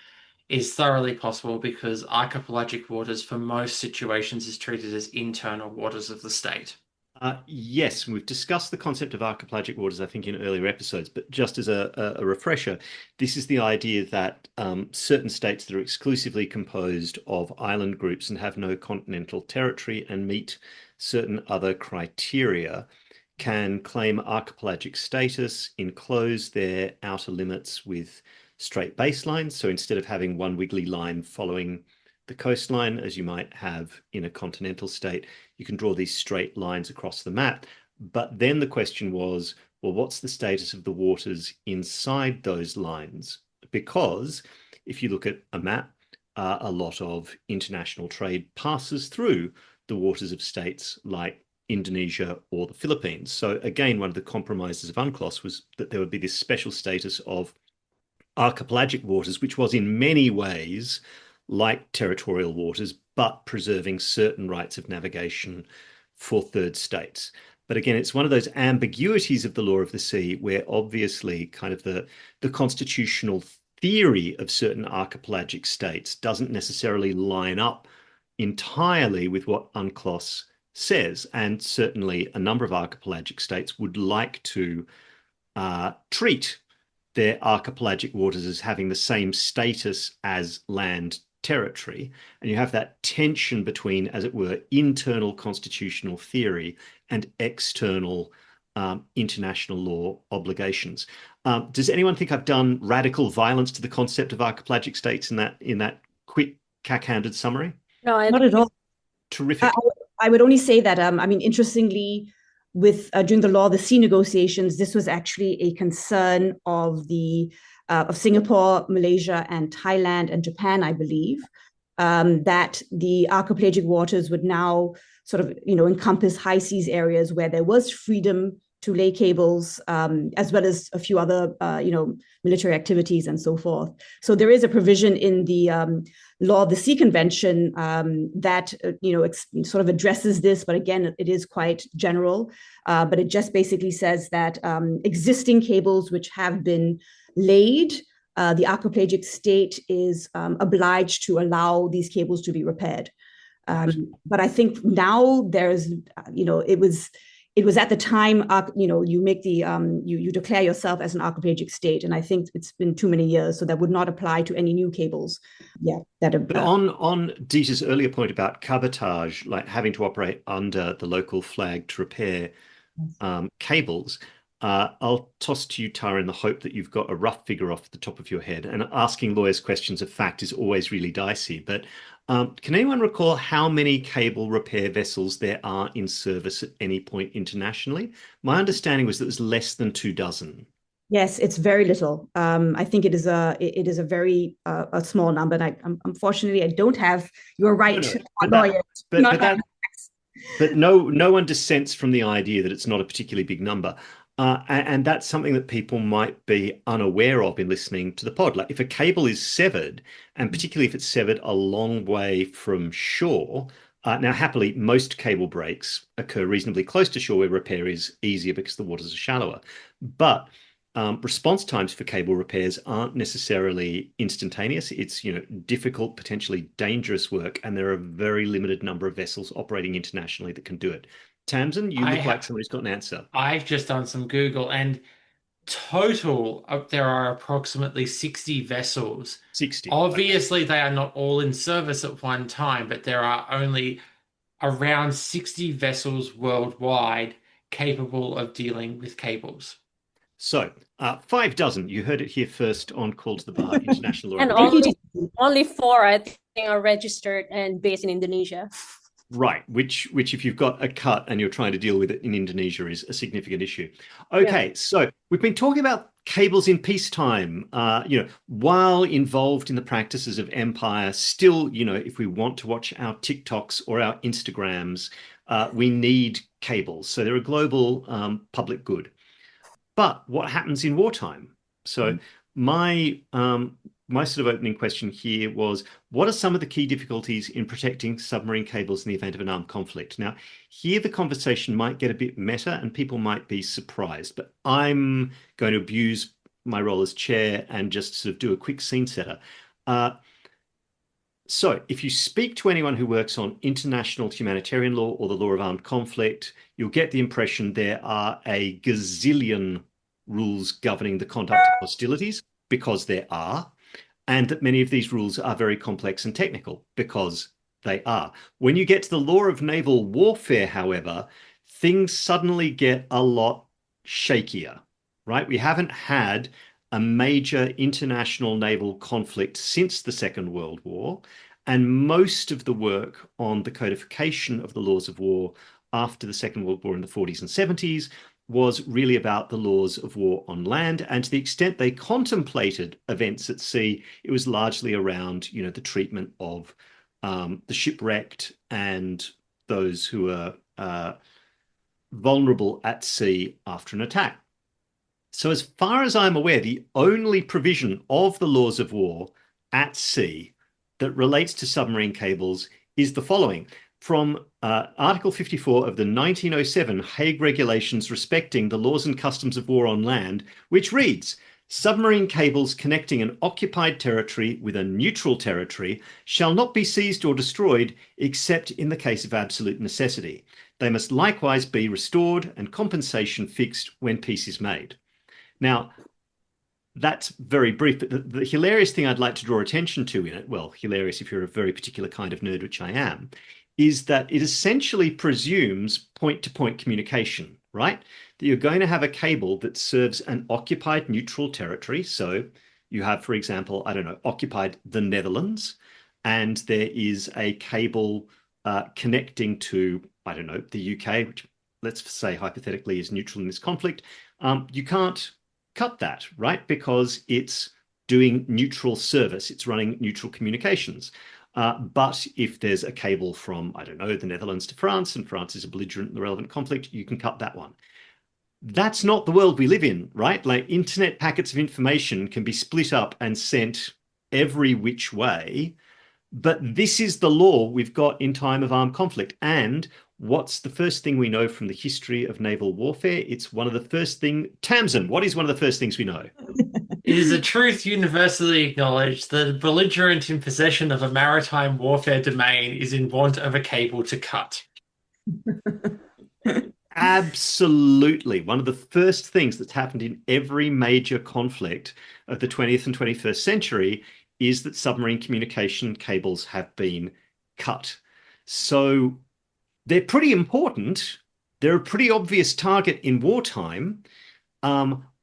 is thoroughly possible because archipelagic waters for most situations is treated as internal waters of the state. yes, we've discussed the concept of archipelagic waters, I think, in earlier episodes, but just as a refresher, this is the idea that certain states that are exclusively composed of island groups and have no continental territory and meet certain other criteria can claim archipelagic status, enclose their outer limits with straight baselines. So instead of having one wiggly line following the coastline, as you might have in a continental state, you can draw these straight lines across the map. But then the question was, well, what's the status of the waters inside those lines? Because if you look at a map, a lot of international trade passes through the waters of states like Indonesia or the Philippines. So again, one of the compromises of UNCLOS was that there would be this special status of archipelagic waters, which was in many ways like territorial waters, but preserving certain rights of navigation for third states. But again, it's one of those ambiguities of the law of the sea where obviously kind of the constitutional theory of certain archipelagic states doesn't necessarily line up entirely with what UNCLOS says. And certainly a number of archipelagic states would like to treat their archipelagic waters as having the same status as land territory. And you have that tension between, as it were, internal constitutional theory and external international law obligations. Does anyone think I've done radical violence to the concept of archipelagic states in that quick, cack-handed summary? No, Not at all. Terrific. I would only say that, I mean, interestingly, with during the Law of the Sea negotiations, this was actually a concern of of Singapore, Malaysia, and Thailand and Japan, I believe, that the archipelagic waters would now sort of, encompass high seas areas where there was freedom to lay cables, as well as a few other, military activities and so forth. So there is a provision in the Law of the Sea Convention that sort of addresses this, but again, it is quite general. But it just basically says that existing cables which have been laid, the archipelagic state is obliged to allow these cables to be repaired. But I think now there's, it was at the time, you make the you declare yourself as an archipelagic state, and I think it's been too many years, so that would not apply to any new cables. Yeah, but on Dita's earlier point about cabotage, like having to operate under the local flag to repair cables, I'll toss to you, Tara, in the hope that you've got a rough figure off the top of your head. And asking lawyers questions of fact is always really dicey. But can anyone recall how many cable repair vessels there are in service at any point internationally? My understanding was that it was less than 24. Yes, it's very little. I think it is a very a small number. And unfortunately, I don't have your right, lawyer. But no one dissents from the idea that it's not a particularly big number. And that's something that people might be unaware of in listening to the pod. Like if a cable is severed, and particularly if it's severed a long way from shore, now happily, most cable breaks occur reasonably close to shore where repair is easier because the waters are shallower. But response times for cable repairs aren't necessarily instantaneous. It's, difficult, potentially dangerous work, and there are a very limited number of vessels operating internationally that can do it. Tamsin, you look like somebody who's got an answer. I've just done some Google and total, there are approximately 60 vessels. 60. Obviously, they are not all in service at one time, but there are only around 60 vessels worldwide capable of dealing with cables. So, 5 dozen. You heard it here first on Call to the Bar, International Law. And only 4, I think, are registered and based in Indonesia. Right, which if you've got a cut and you're trying to deal with it in Indonesia is a significant issue. Okay, yeah. So we've been talking about cables in peacetime, while involved in the practices of empire. Still, if we want to watch our TikToks or our Instagrams, we need cables. So they're a global public good. But what happens in wartime? So my my sort of opening question here was, what are some of the key difficulties in protecting submarine cables in the event of an armed conflict? Now, here the conversation might get a bit meta and people might be surprised, but I'm going to abuse my role as chair and just sort of do a quick scene setter. So if you speak to anyone who works on international humanitarian law or the law of armed conflict, you'll get the impression there are a gazillion rules governing the conduct of hostilities, because there are, and that many of these rules are very complex and technical, because they are. When you get to the law of naval warfare, however, things suddenly get a lot shakier, right? We haven't had a major international naval conflict since the Second World War, and most of the work on the codification of the laws of war after the Second World War in the 40s and 70s was really about the laws of war on land. And to the extent they contemplated events at sea, it was largely around, you know, the treatment of the shipwrecked and those who are vulnerable at sea after an attack. So as far as I'm aware, the only provision of the laws of war at sea that relates to submarine cables is the following. From Article 54 of the 1907 Hague Regulations respecting the laws and customs of war on land, which reads, submarine cables connecting an occupied territory with a neutral territory shall not be seized or destroyed except in the case of absolute necessity. They must likewise be restored and compensation fixed when peace is made. Now, that's very brief, but the hilarious thing I'd like to draw attention to in it, well, hilarious if you're a very particular kind of nerd, which I am, is that it essentially presumes point-to-point communication, right? That you're going to have a cable that serves an occupied neutral territory. So you have, for example, I don't know, occupied the Netherlands, and there is a cable connecting to, I don't know, the UK, which let's say hypothetically is neutral in this conflict. You can't cut that, right? Because it's doing neutral service. It's running neutral communications. But if there's a cable from, I don't know, the Netherlands to France, and France is a belligerent in the relevant conflict, you can cut that one. That's not the world we live in, right? Like internet packets of information can be split up and sent every which way. But this is the law we've got in time of armed conflict. And what's the first thing we know from the history of naval warfare? It's one of the first things. Tamsin, what is one of the first things we know? It is a truth universally acknowledged that a belligerent in possession of a maritime warfare domain is in want of a cable to cut. Absolutely. One of the first things that's happened in every major conflict of the 20th and 21st century is that submarine communication cables have been cut. So they're pretty important. They're a pretty obvious target in wartime.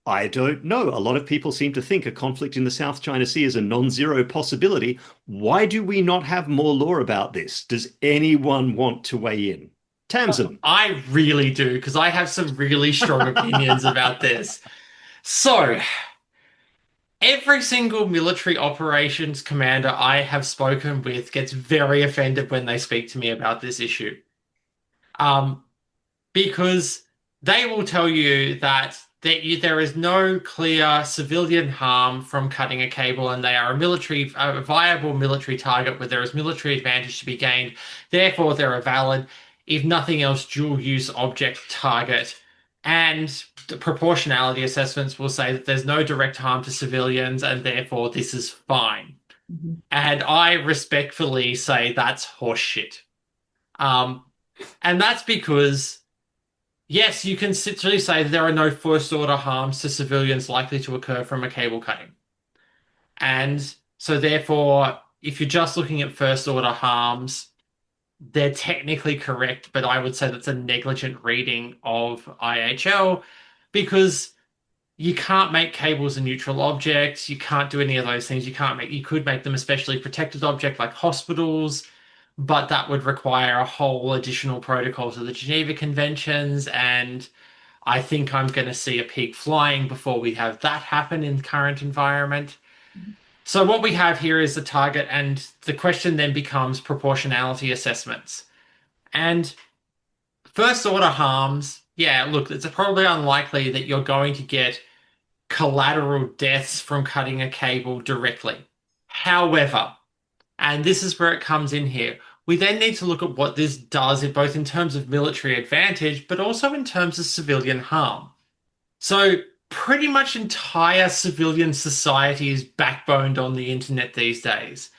I don't know. A lot of people seem to think a conflict in the South China Sea is a non-zero possibility. Why do we not have more law about this? Does anyone want to weigh in? Tamsin. I really do, because I have some really strong opinions about this. So, every single military operations commander I have spoken with gets very offended when they speak to me about this issue. Because they will tell you that there is no clear civilian harm from cutting a cable, and they are a viable military target where there is military advantage to be gained. Therefore, they're a valid, if nothing else, dual-use object target. And the proportionality assessments will say that there's no direct harm to civilians, and therefore this is fine. Mm-hmm. And I respectfully say that's horseshit. And that's because, yes, you can literally say that there are no first-order harms to civilians likely to occur from a cable cutting. And so therefore, if you're just looking at first-order harms, they're technically correct, but I would say that's a negligent reading of IHL, because you can't make cables a neutral object. You can't do any of those things. You could make them a specially protected object like hospitals, but that would require a whole additional protocol to the Geneva Conventions, and I think I'm going to see a pig flying before we have that happen in the current environment. So what we have here is the target, and the question then becomes proportionality assessments. And first order harms, yeah, look, it's probably unlikely that you're going to get collateral deaths from cutting a cable directly. However, and this is where it comes in here, we then need to look at what this does, both in terms of military advantage, but also in terms of civilian harm. So pretty much entire civilian society is backboned on the internet these days.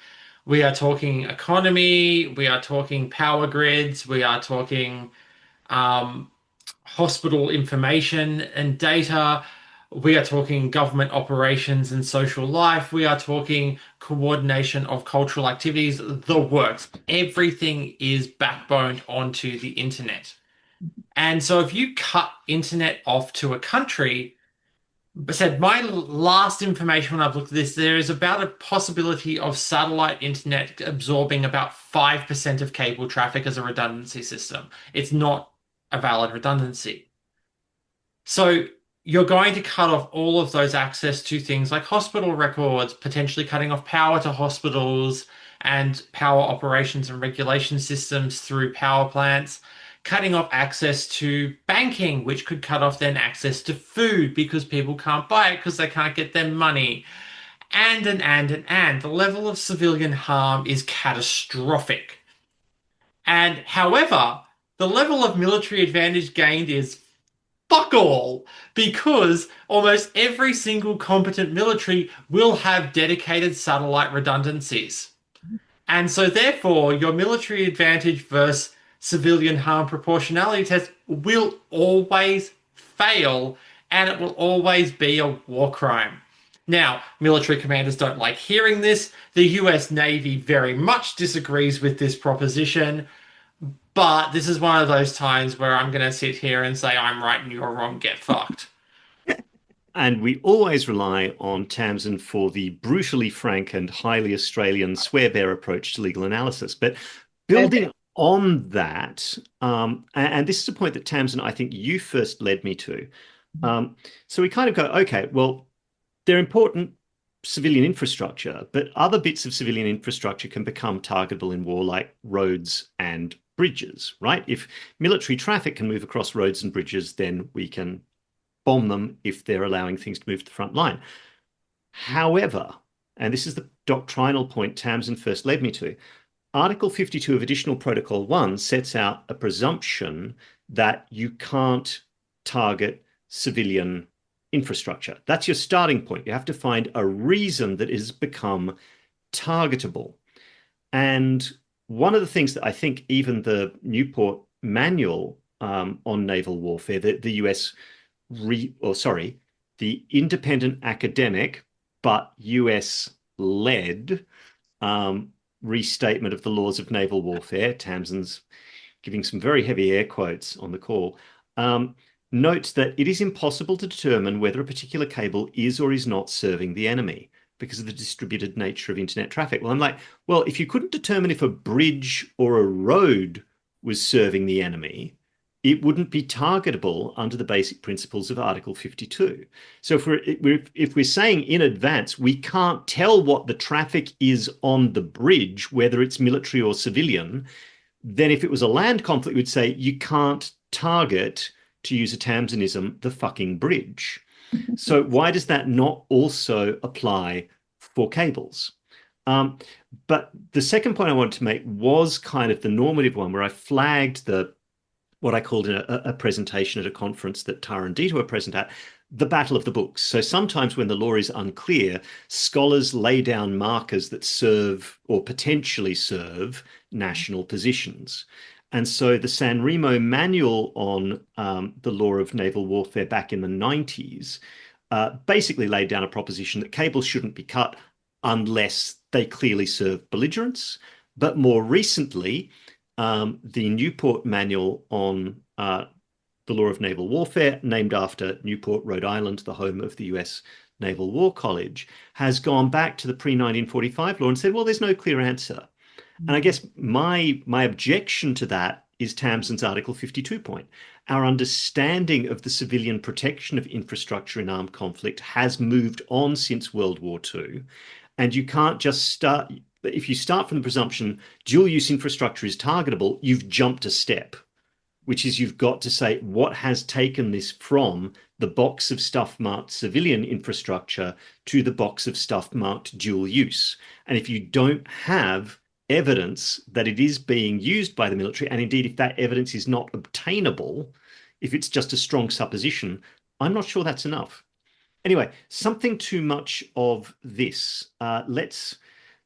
We are talking economy, we are talking power grids, we are talking um, hospital information and data. We are talking government operations and social life. We are talking coordination of cultural activities, the works. Everything is backboned onto the internet. And so if you cut internet off to a country, said my last information when I've looked at this, there is about a possibility of satellite internet absorbing about 5% of cable traffic as a redundancy system. It's not a valid redundancy. So you're going to cut off all of those access to things like hospital records, potentially cutting off power to hospitals and power operations and regulation systems through power plants, cutting off access to banking, which could cut off then access to food because people can't buy it because they can't get their money. And. The level of civilian harm is catastrophic. And however, the level of military advantage gained is fuck all, because almost every single competent military will have dedicated satellite redundancies. And so, therefore, your military advantage versus civilian harm proportionality test will always fail, and it will always be a war crime. Now, military commanders don't like hearing this. The US Navy very much disagrees with this proposition. But this is one of those times where I'm going to sit here and say, I'm right and you're wrong, get fucked. And we always rely on Tamsin for the brutally frank and highly Australian swear-bear approach to legal analysis. But building on that, and this is a point that Tamsin, I think you first led me to. So we kind of go, okay, well, they're important civilian infrastructure, but other bits of civilian infrastructure can become targetable in war, like roads and bridges, right? If military traffic can move across roads and bridges, then we can bomb them if they're allowing things to move to the front line. However, and this is the doctrinal point Tamsin first led me to, Article 52 of Additional Protocol 1 sets out a presumption that you can't target civilian infrastructure. That's your starting point. You have to find a reason that it has become targetable. And one of the things that I think even the Newport manual on naval warfare, the US, the independent academic but US-led restatement of the laws of naval warfare, Tamsin's giving some very heavy air quotes on the call, notes that it is impossible to determine whether a particular cable is or is not serving the enemy because of the distributed nature of internet traffic. Well, I'm like, well, if you couldn't determine if a bridge or a road was serving the enemy, it wouldn't be targetable under the basic principles of Article 52. So if we're saying in advance, we can't tell what the traffic is on the bridge, whether it's military or civilian, then if it was a land conflict, we'd say you can't target, to use a Tamsinism, the fucking bridge. So why does that not also apply for cables? But the second point I wanted to make was kind of the normative one, where I flagged what I called a presentation at a conference that Tara and Dita were present at, the battle of the books. So sometimes when the law is unclear, scholars lay down markers that serve or potentially serve national positions. And so the San Remo manual on the law of naval warfare back in the 90s basically laid down a proposition that cables shouldn't be cut unless they clearly serve belligerents. But more recently, the Newport manual on the law of naval warfare, named after Newport, Rhode Island, the home of the US Naval War College, has gone back to the pre-1945 law and said, well, there's no clear answer. And I guess my objection to that is Tamsin's Article 52 point. Our understanding of the civilian protection of infrastructure in armed conflict has moved on since World War II. And you can't just start, if you start from the presumption dual use infrastructure is targetable, you've jumped a step. which is you've got to say what has taken this from the box of stuff marked civilian infrastructure to the box of stuff marked dual use. And if you don't have evidence that it is being used by the military, and indeed if that evidence is not obtainable, if it's just a strong supposition, I'm not sure that's enough. Anyway, something too much of this. Let's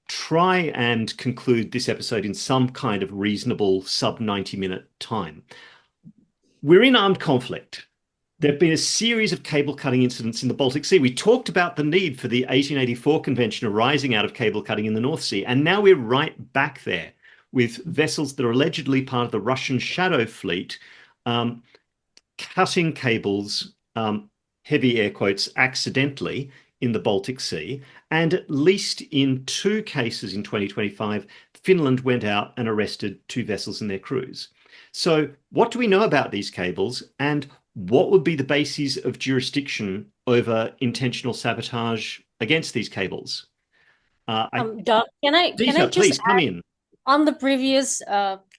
try and conclude this episode in some kind of reasonable sub 90-minute time. We're in armed conflict. There have been a series of cable cutting incidents in the Baltic Sea. We talked about the need for the 1884 convention arising out of cable cutting in the North Sea. And now we're right back there with vessels that are allegedly part of the Russian shadow fleet cutting cables, heavy air quotes, accidentally in the Baltic Sea. And at least in 2 cases in 2025, Finland went out and arrested 2 vessels and their crews. So what do we know about these cables, and what would be the bases of jurisdiction over intentional sabotage against these cables? Doc, Dita, please come in. On the previous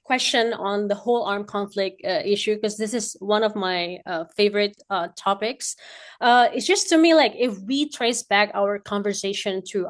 question on the whole armed conflict issue, because this is one of my favorite topics. It's just, to me, like, if we trace back our conversation to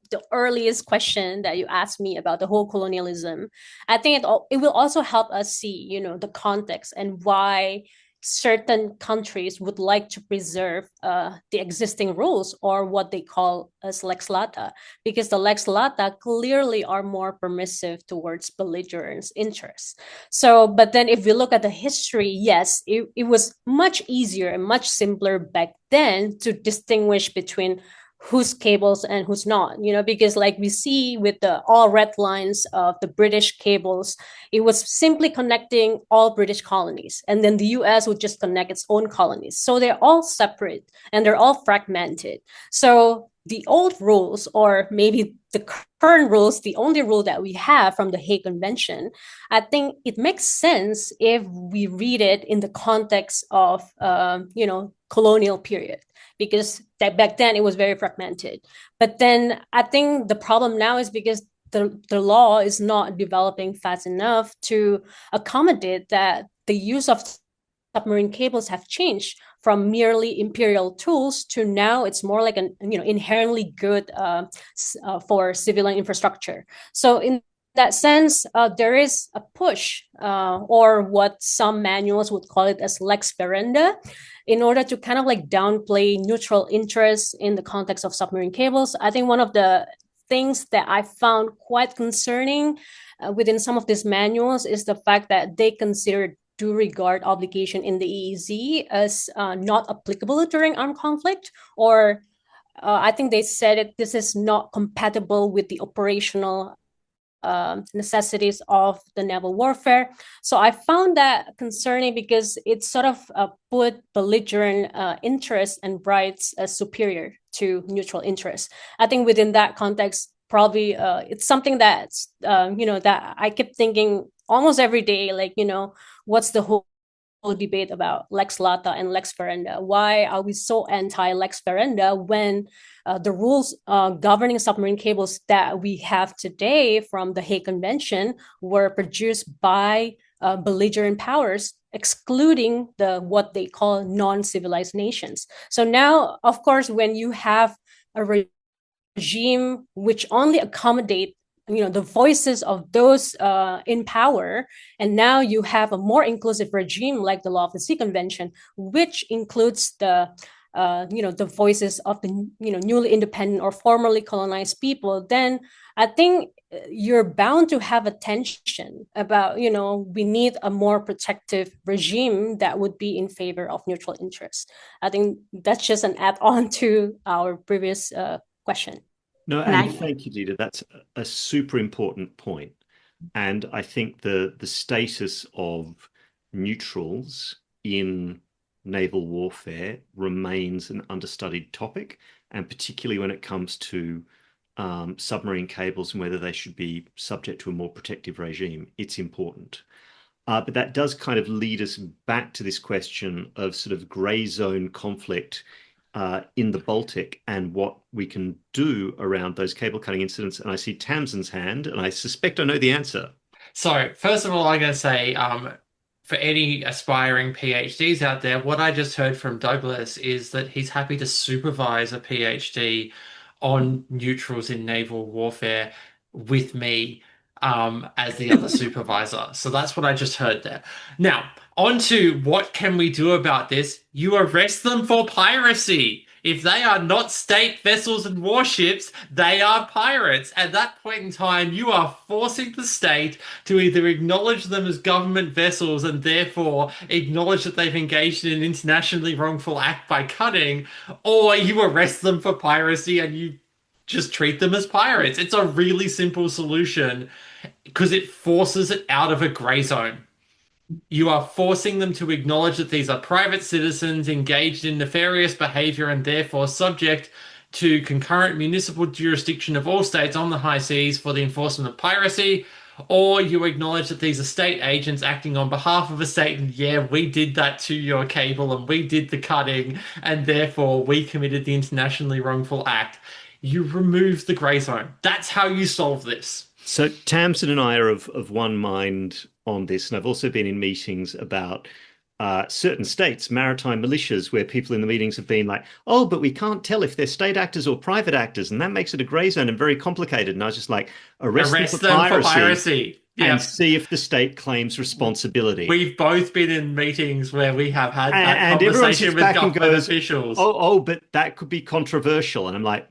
the earliest question that you asked me about the whole colonialism, I think it will also help us see, the context and why certain countries would like to preserve the existing rules, or what they call as lex lata, because the lex lata clearly are more permissive towards belligerents' interests. So, but then if we look at the history, yes, it was much easier and much simpler back then to distinguish between who's cables and who's not, because like we see with the all red lines of the British cables, it was simply connecting all British colonies, and then the US would just connect its own colonies. So they're all separate and they're all fragmented. So the old rules, or maybe the current rules, the only rule that we have from the Hague Convention, I think it makes sense if we read it in the context of, colonial period, because back then it was very fragmented. But then I think the problem now is because the law is not developing fast enough to accommodate that the use of submarine cables have changed from merely imperial tools to now it's more like an inherently good for civilian infrastructure. So in that sense, there is a push, or what some manuals would call it as lex ferenda, in order to kind of like downplay neutral interests in the context of submarine cables. I think one of the things that I found quite concerning within some of these manuals is the fact that they consider due regard obligation in the EEZ as not applicable during armed conflict, or I think they said this is not compatible with the operational necessities of the naval warfare. So I found that concerning because it sort of put belligerent interests and rights as superior to neutral interests. I think within that context, probably it's something that's, that I keep thinking almost every day, like, what's the whole debate about lex lata and lex ferenda? Why are we so anti lex ferenda when the rules governing submarine cables that we have today from the Hague Convention were produced by belligerent powers, excluding what they call non-civilized nations? So now, of course, when you have a regime which only accommodate the voices of those in power, and now you have a more inclusive regime like the Law of the Sea Convention, which includes the voices of the newly independent or formerly colonized people, then I think you're bound to have a tension about, we need a more protective regime that would be in favor of neutral interests. I think that's just an add-on to our previous question. No, and thank you, Dita. That's a super important point. And I think the status of neutrals in naval warfare remains an understudied topic, and particularly when it comes to submarine cables and whether they should be subject to a more protective regime, it's important. But that does kind of lead us back to this question of sort of grey zone conflict in the Baltic and what we can do around those cable cutting incidents. And I see Tamsin's hand, and I suspect I know the answer. So first of all, I'm going to say for any aspiring PhDs out there, what I just heard from Douglas is that he's happy to supervise a PhD on neutrals in naval warfare with me as the other supervisor. So that's what I just heard there. Now, on to what can we do about this? You arrest them for piracy. If they are not state vessels and warships, they are pirates. At that point in time, you are forcing the state to either acknowledge them as government vessels and therefore acknowledge that they've engaged in an internationally wrongful act by cutting, or you arrest them for piracy and you just treat them as pirates. It's a really simple solution because it forces it out of a grey zone. You are forcing them to acknowledge that these are private citizens engaged in nefarious behavior and therefore subject to concurrent municipal jurisdiction of all states on the high seas for the enforcement of piracy, or you acknowledge that these are state agents acting on behalf of a state and yeah, we did that to your cable and we did the cutting and therefore we committed the internationally wrongful act. You remove the grey zone. That's how you solve this. So Tamsin and I are of one mind on this, and I've also been in meetings about certain states, maritime militias, where people in the meetings have been like, oh, but we can't tell if they're state actors or private actors, and that makes it a grey zone and very complicated. And I was just like, arrest them for piracy. Yep. And see if the state claims responsibility. We've both been in meetings where we have had that conversation with government officials. Oh, but that could be controversial. And I'm like,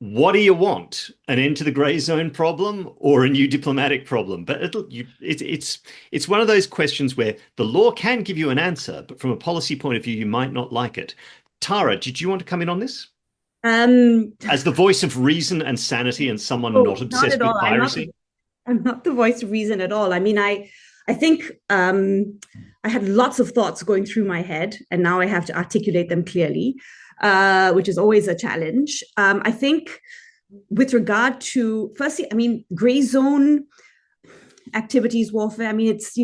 what do you want? An end to the grey zone problem or a new diplomatic problem? But it's one of those questions where the law can give you an answer, but from a policy point of view, you might not like it. Tara, did you want to come in on this? As the voice of reason and sanity and someone not obsessed with piracy? I'm not the voice of reason at all. I mean, I think I had lots of thoughts going through my head, and now I have to articulate them clearly. Which is always a challenge. I think with regard to, firstly, I mean, gray zone activities, warfare, I mean, it's,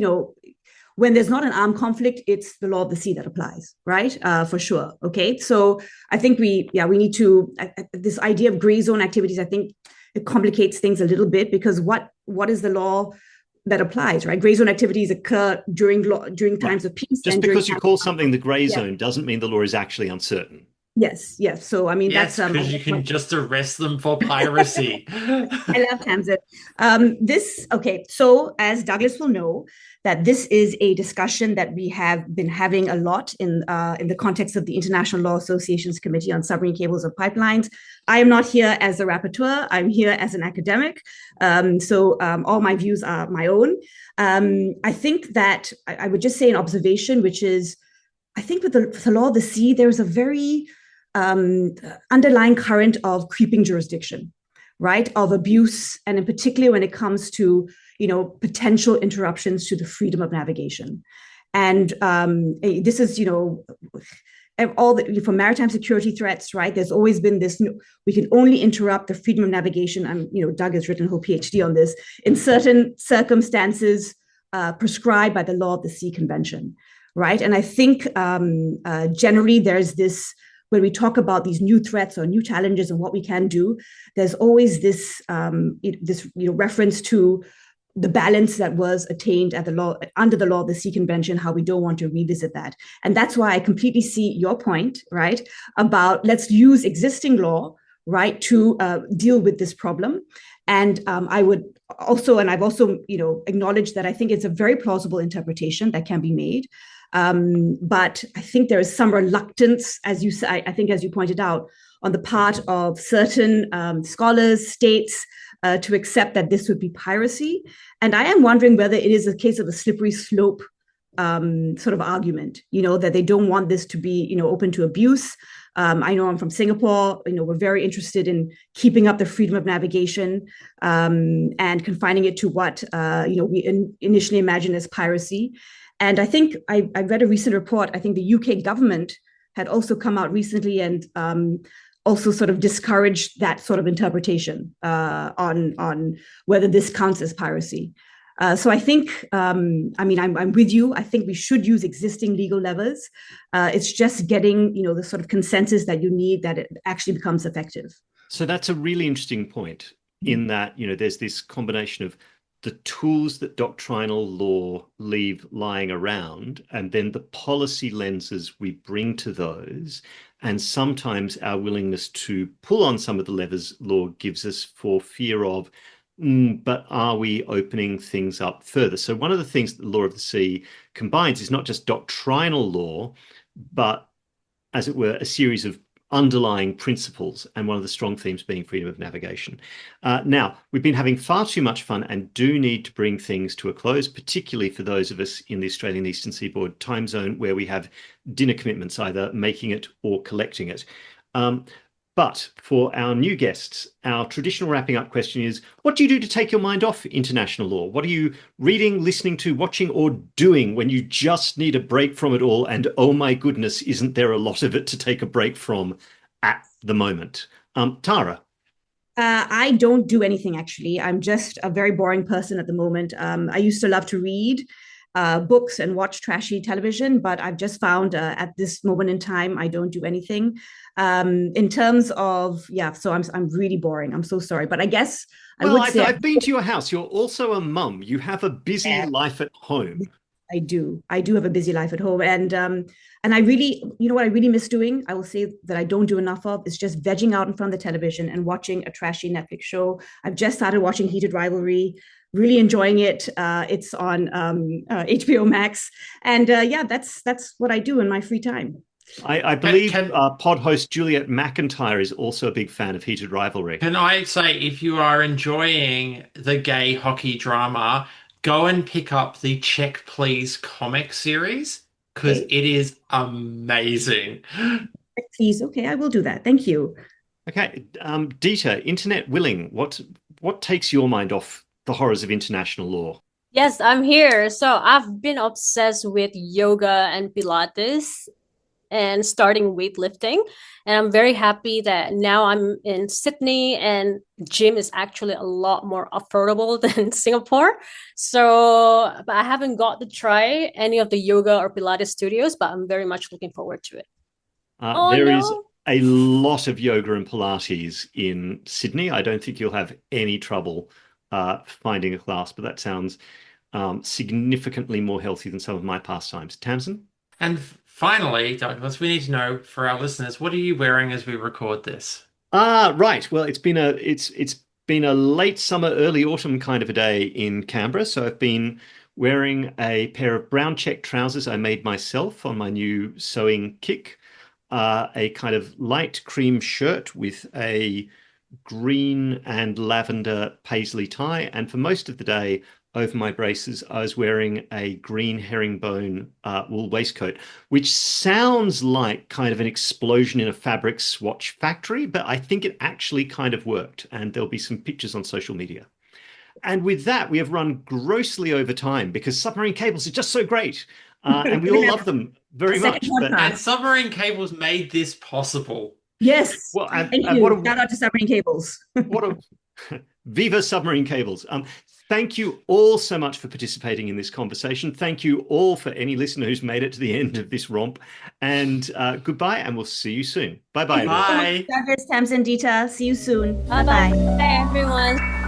when there's not an armed conflict, it's the law of the sea that applies, right? For sure. Okay. So I think we need to, this idea of gray zone activities, I think it complicates things a little bit because what is the law that applies, right? Gray zone activities occur during times of peace. Just because you call something the gray zone doesn't mean the law is actually uncertain. Yes. So I mean, yes, that's because you can just arrest them for piracy. I love Tamsin. So as Douglas will know, that this is a discussion that we have been having a lot in the context of the International Law Association's Committee on Submarine Cables and Pipelines. I am not here as the rapporteur. I'm here as an academic. So all my views are my own. I think that I would just say an observation, which is, I think with the law of the sea, there's a very underlying current of creeping jurisdiction, right? Of abuse, and in particular when it comes to, potential interruptions to the freedom of navigation. And this is, for maritime security threats, right? There's always been this, we can only interrupt the freedom of navigation. Doug has written a whole PhD on this, in certain circumstances prescribed by the Law of the Sea Convention, right? And I think generally there's this, when we talk about these new threats or new challenges and what we can do, there's always this reference to the balance that was attained under the Law of the Sea Convention, how we don't want to revisit that. And that's why I completely see your point, right, about let's use existing law, right, to deal with this problem. And I would also, and I've also, acknowledged that I think it's a very plausible interpretation that can be made. But I think there is some reluctance, as you say, I think, as you pointed out, on the part of certain scholars, states, to accept that this would be piracy. And I am wondering whether it is a case of a slippery slope sort of argument, that they don't want this to be, open to abuse. I know I'm from Singapore, we're very interested in keeping up the freedom of navigation and confining it to what, we initially imagined as piracy. And I think I read a recent report. I think the UK government had also come out recently and also sort of discouraged that sort of interpretation on whether this counts as piracy. So I think, I'm with you. I think we should use existing legal levers. It's just getting, the sort of consensus that you need that it actually becomes effective. So that's a really interesting point in that, there's this combination of the tools that doctrinal law leave lying around, and then the policy lenses we bring to those, and sometimes our willingness to pull on some of the levers law gives us for fear of, but are we opening things up further? So one of the things that the law of the sea combines is not just doctrinal law, but, as it were, a series of underlying principles, and one of the strong themes being freedom of navigation. Now, we've been having far too much fun and do need to bring things to a close, particularly for those of us in the Australian Eastern Seaboard time zone where we have dinner commitments, either making it or collecting it. But for our new guests, our traditional wrapping up question is, what do you do to take your mind off international law? What are you reading, listening to, watching, or doing when you just need a break from it all? And oh my goodness, isn't there a lot of it to take a break from at the moment? Tara? I don't do anything, actually. I'm just a very boring person at the moment. I used to love to read books and watch trashy television, but I've just found at this moment in time, I don't do anything. In terms of, so I'm really boring. I'm so sorry. But I guess I've been to your house. You're also a mum. You have a busy life at home. I do have a busy life at home. And I really, what I really miss doing, I will say that I don't do enough of, is just vegging out in front of the television and watching a trashy Netflix show. I've just started watching Heated Rivalry, really enjoying it. It's on HBO Max. And that's what I do in my free time. I believe pod host Juliet McIntyre is also a big fan of Heated Rivalry. Can I say, if you are enjoying the gay hockey drama, go and pick up the Check Please comic series, because it is amazing. Please, okay, I will do that. Thank you. Okay, Dita, internet willing, what takes your mind off the horrors of international law? Yes, I'm here. So I've been obsessed with yoga and Pilates and starting weightlifting. And I'm very happy that now I'm in Sydney and gym is actually a lot more affordable than Singapore. So, but I haven't got to try any of the yoga or Pilates studios, but I'm very much looking forward to it. There is a lot of yoga and Pilates in Sydney. I don't think you'll have any trouble finding a class, but that sounds significantly more healthy than some of my pastimes. Tamsin? And finally, Douglas, we need to know for our listeners, what are you wearing as we record this? Right. Well, it's been a late summer, early autumn kind of a day in Canberra. So I've been wearing a pair of brown check trousers I made myself on my new sewing kick, a kind of light cream shirt with a green and lavender paisley tie. And for most of the day, over my braces, I was wearing a green herringbone wool waistcoat, which sounds like kind of an explosion in a fabric swatch factory, but I think it actually kind of worked. And there'll be some pictures on social media. And with that, we have run grossly over time because submarine cables are just so great. And we all love them very much. And submarine cables made this possible. Yes. Well, thank you. Shout out to submarine cables. Viva submarine cables. Thank you all so much for participating in this conversation. Thank you all for any listener who's made it to the end of this romp. And goodbye, and we'll see you soon. Bye-bye. Bye. Douglas, Tamsin, Dita. See you soon. Bye-bye. Bye, everyone.